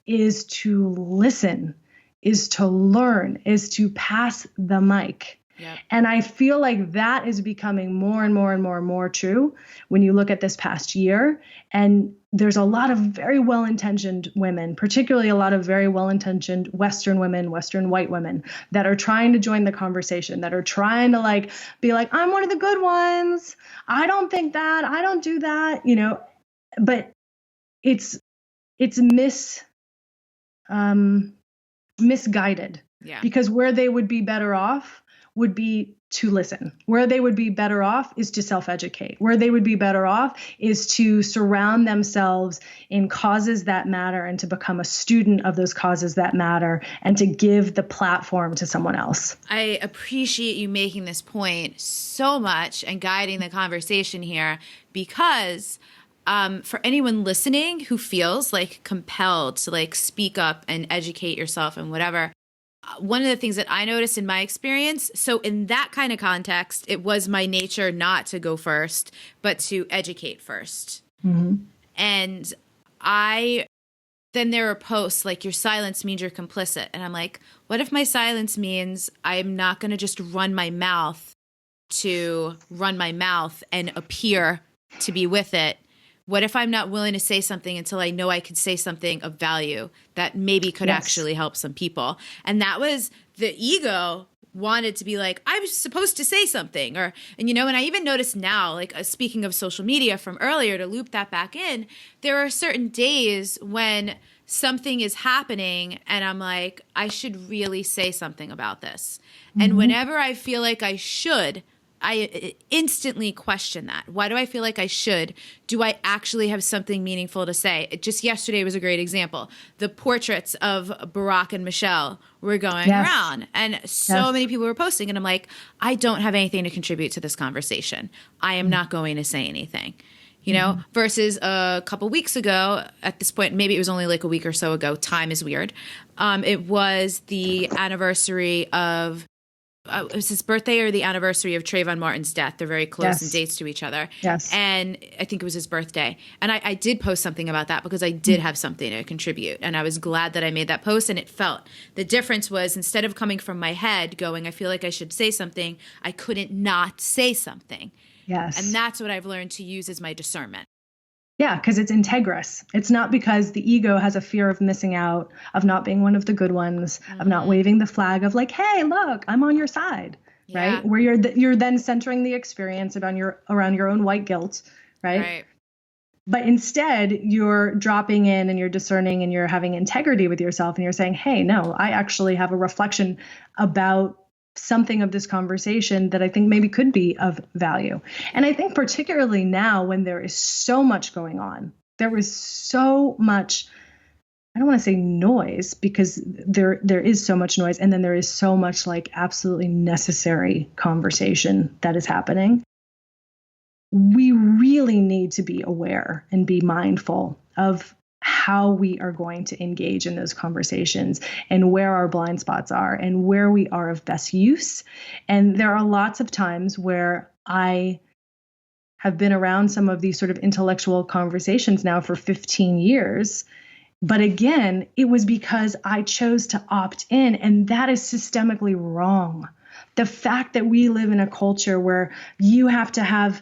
is to listen, is to learn, is to pass the mic. Yep. And I feel like that is becoming more and more and more and more true when you look at this past year. And there's a lot of very well-intentioned women, particularly a lot of very well-intentioned Western women, Western white women that are trying to join the conversation, that are trying to like be like, I'm one of the good ones. I don't think that. I don't do that, but it's misguided. Yeah. Because where they would be better off would be to listen. Where they would be better off is to self-educate. Where they would be better off is to surround themselves in causes that matter and to become a student of those causes that matter and to give the platform to someone else. I appreciate you making this point so much and guiding the conversation here because for anyone listening who feels like compelled to like speak up and educate yourself and whatever, one of the things that I noticed in my experience, so in that kind of context, it was my nature not to go first, but to educate first. Mm-hmm. And then there are posts like your silence means you're complicit. And I'm like, what if my silence means I'm not going to just run my mouth and appear to be with it? What if I'm not willing to say something until I know I could say something of value that maybe could actually help some people? And that was the ego wanted to be like, I was supposed to say something. And I even noticed now, like speaking of social media from earlier, to loop that back in, there are certain days when something is happening and I'm like, I should really say something about this. Mm-hmm. And whenever I feel like I should, I instantly question that. Why do I feel like I should? Do I actually have something meaningful to say? Just yesterday was a great example. The portraits of Barack and Michelle were going around and so many people were posting and I'm like, I don't have anything to contribute to this conversation. I am not going to say anything, versus a couple weeks ago at this point, maybe it was only like a week or so ago. Time is weird. It was the anniversary of it was his birthday or the anniversary of Trayvon Martin's death. They're very close in dates to each other. Yes. And I think it was his birthday. And I did post something about that because I did have something to contribute. And I was glad that I made that post. And it felt, the difference was instead of coming from my head going, I feel like I should say something, I couldn't not say something. Yes. And that's what I've learned to use as my discernment. Yeah, because it's integrous. It's not because the ego has a fear of missing out, of not being one of the good ones, of not waving the flag of like, hey, look, I'm on your side, right? Where you're then centering the experience around your own white guilt, right? But instead, you're dropping in and you're discerning and you're having integrity with yourself and you're saying, hey, no, I actually have a reflection about something of this conversation that I think maybe could be of value. And I think particularly now when there is so much going on, there is so much, I don't want to say noise, because there is so much noise, and then there is so much like absolutely necessary conversation that is happening. We really need to be aware and be mindful of how we are going to engage in those conversations and where our blind spots are and where we are of best use. And there are lots of times where I have been around some of these sort of intellectual conversations now for 15 years. But again, it was because I chose to opt in, and that is systemically wrong. The fact that we live in a culture where you have to have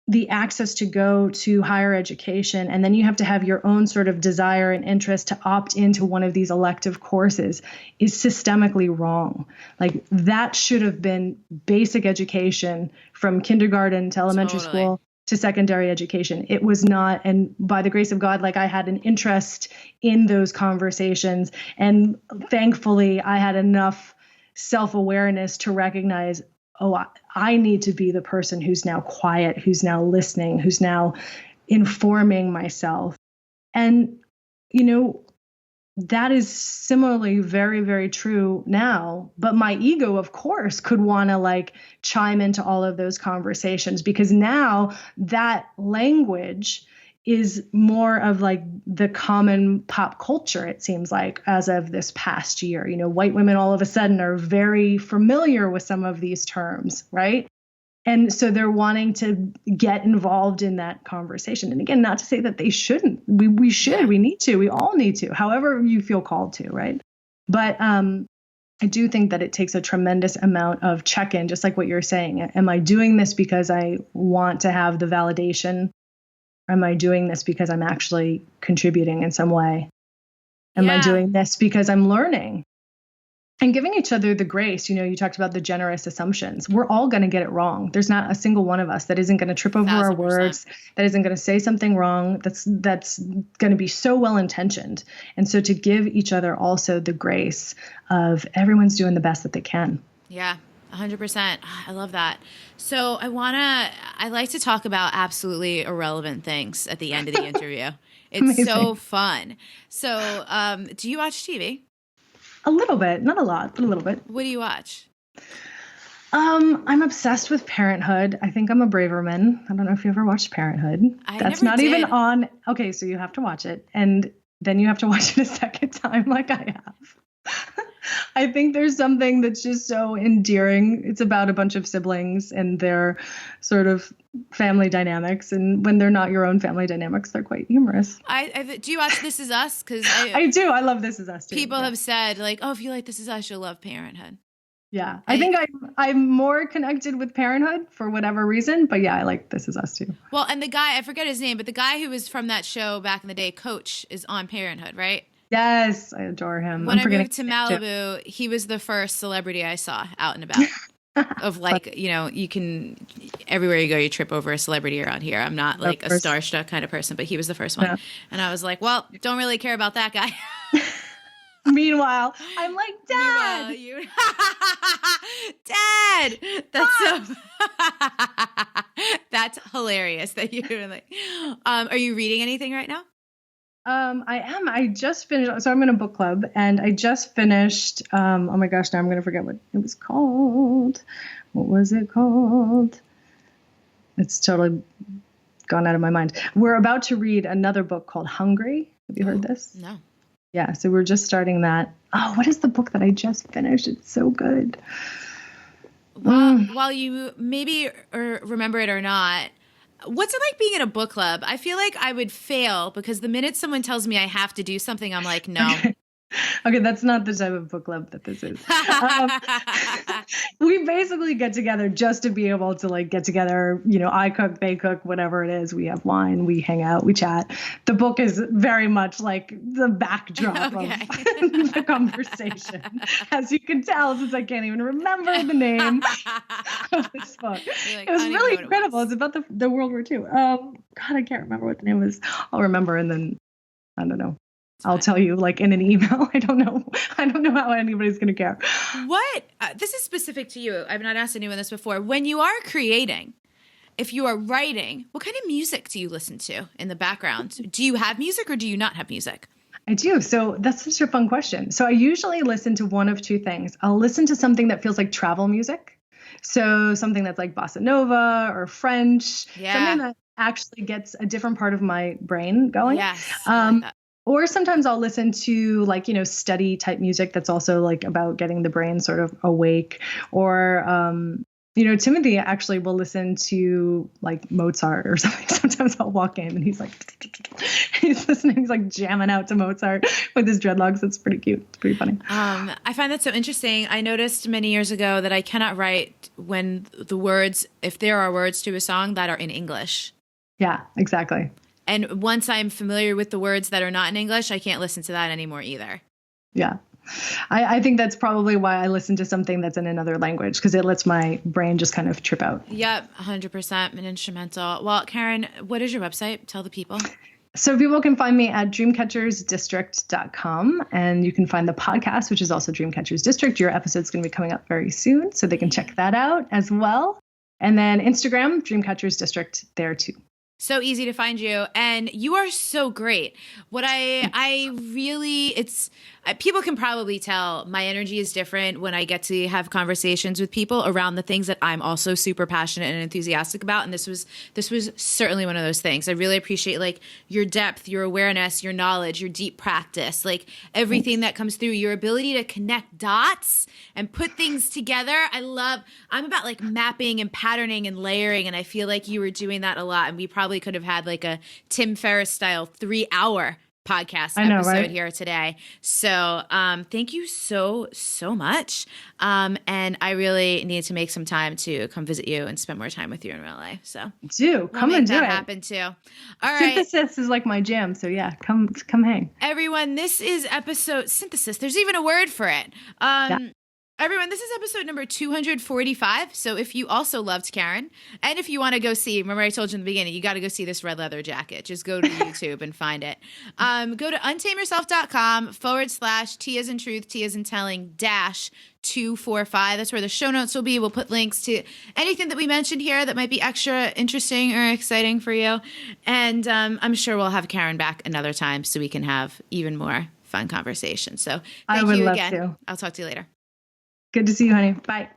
the access to go to higher education, and then you have to have your own sort of desire and interest to opt into one of these elective courses is systemically wrong. Like that should have been basic education from kindergarten to elementary school to secondary education. It was not. And by the grace of God, like I had an interest in those conversations. And thankfully I had enough self-awareness to recognize, oh, I need to be the person who's now quiet, who's now listening, who's now informing myself. And, that is similarly very, very true now. But my ego, of course, could want to like chime into all of those conversations, because now that language is more of like the common pop culture, it seems like, as of this past year. White women all of a sudden are very familiar with some of these terms, right? And so they're wanting to get involved in that conversation. And again, not to say that they shouldn't. We should. We need to. We all need to, however you feel called to, right? But I do think that it takes a tremendous amount of check-in, just like what you're saying. Am I doing this because I want to have the validation? Am I doing this because I'm actually contributing in some way? Am I doing this because I'm learning? And giving each other the grace. You talked about the generous assumptions. We're all going to get it wrong. There's not a single one of us that isn't going to trip over our words, that isn't going to say something wrong, that's going to be so well-intentioned. And so to give each other also the grace of everyone's doing the best that they can. Yeah. 100%. I love that. So I like to talk about absolutely irrelevant things at the end of the interview. It's Amazing. So fun. So do you watch TV? A little bit, not a lot, but a little bit. What do you watch? I'm obsessed with Parenthood. I think I'm a Braverman. I don't know if you ever watched Parenthood. That's not even on. Okay, so you have to watch it, and then you have to watch it a second time, like I have. I think there's something that's just so endearing. It's about a bunch of siblings and their sort of family dynamics. And when they're not your own family dynamics, they're quite humorous. Do you watch This Is Us? Because I do. I love This Is Us too. People have said like, oh, if you like This Is Us, you'll love Parenthood. Yeah. I think I'm more connected with Parenthood for whatever reason. But yeah, I like This Is Us too. Well, and the guy, I forget his name, but the guy who was from that show back in the day, Coach, is on Parenthood, right? Yes, I adore him. When I moved to Malibu, he was the first celebrity I saw out and about. Of like, you can, everywhere you go, you trip over a celebrity around here. I'm not like a starstruck kind of person, but he was the first one. Yeah. And I was like, well, don't really care about that guy. Meanwhile, I'm like, Dad. Dad. That's hilarious that you're like, are you reading anything right now? I am. I just finished. So I'm in a book club, and I just finished. Oh my gosh, now I'm going to forget what it was called. What was it called? It's totally gone out of my mind. We're about to read another book called Hungry. Have you heard this? No. Yeah. So we're just starting that. Oh, what is the book that I just finished? It's so good. While you maybe remember it or not, what's it like being in a book club? I feel like I would fail because the minute someone tells me I have to do something, I'm like, no. Okay, that's not the type of book club that this is. We basically get together just to be able to like get together. I cook, they cook, whatever it is. We have wine, we hang out, we chat. The book is very much like the backdrop of the conversation. As you can tell, since I can't even remember the name of this book. Like, it was really incredible. It's about the World War II. God, I can't remember what the name was. I'll remember and then, I don't know. I'll tell you like in an email. I don't know how anybody's going to care. What? This is specific to you. I've not asked anyone this before. When you are creating, if you are writing, what kind of music do you listen to in the background? Do you have music or do you not have music? I do. So that's such a fun question. So I usually listen to one of two things. I'll listen to something that feels like travel music. So something that's like bossa nova or French, something that actually gets a different part of my brain going. Yes. I like that. Or sometimes I'll listen to like, study type music that's also like about getting the brain sort of awake. Or, Timothy actually will listen to like Mozart or something. Sometimes I'll walk in and he's listening, he's like jamming out to Mozart with his dreadlocks. It's pretty cute. It's pretty funny. I find that so interesting. I noticed many years ago that I cannot write when if there are words to a song that are in English. Yeah, exactly. And once I'm familiar with the words that are not in English, I can't listen to that anymore either. Yeah. I think that's probably why I listen to something that's in another language, because it lets my brain just kind of trip out. Yep, 100% an instrumental. Well, Karen, what is your website? Tell the people. So people can find me at dreamcatchersdistrict.com, and you can find the podcast, which is also Dreamcatchers District. Your episode's going to be coming up very soon, so they can check that out as well. And then Instagram, Dreamcatchers District, there too. So easy to find you, and you are so great. What people can probably tell my energy is different when I get to have conversations with people around the things that I'm also super passionate and enthusiastic about. And this was certainly one of those things. I really appreciate like your depth, your awareness, your knowledge, your deep practice, like everything that comes through, your ability to connect dots and put things together. I'm about like mapping and patterning and layering. And I feel like you were doing that a lot. And we probably could have had like a Tim Ferriss style 3-hour podcast episode here today. So thank you so much. And I really need to make some time to come visit you and spend more time with you in real life. So come and do it. Happen too. All right. Synthesis is like my jam. So yeah, come hang. Everyone, this is episode synthesis. There's even a word for it. Everyone, this is episode number 245. So if you also loved Karen, and if you want to go see, remember I told you in the beginning, you got to go see this red leather jacket. Just go to YouTube and find it. Go to untameyourself.com/T as in truth, T as in telling -245. That's where the show notes will be. We'll put links to anything that we mentioned here that might be extra interesting or exciting for you. And I'm sure we'll have Karen back another time so we can have even more fun conversations. So thank you again. To. I'll talk to you later. Good to see you, honey. Bye.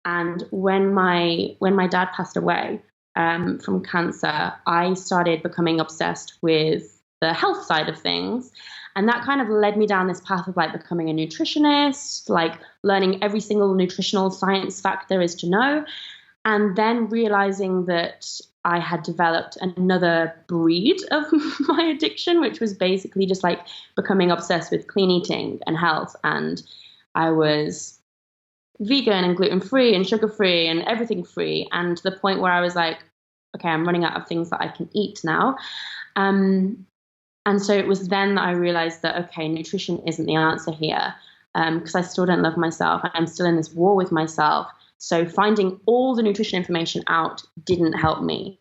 And when my dad passed away from cancer, I started becoming obsessed with the health side of things. And that kind of led me down this path of like becoming a nutritionist, like learning every single nutritional science fact there is to know. And then realizing that I had developed another breed of my addiction, which was basically just like becoming obsessed with clean eating and health. And I was vegan and gluten-free and sugar-free and everything free. And to the point where I was like, okay, I'm running out of things that I can eat now. And so it was then that I realized that, okay, nutrition isn't the answer here, because I still don't love myself. I'm still in this war with myself. So finding all the nutrition information out didn't help me.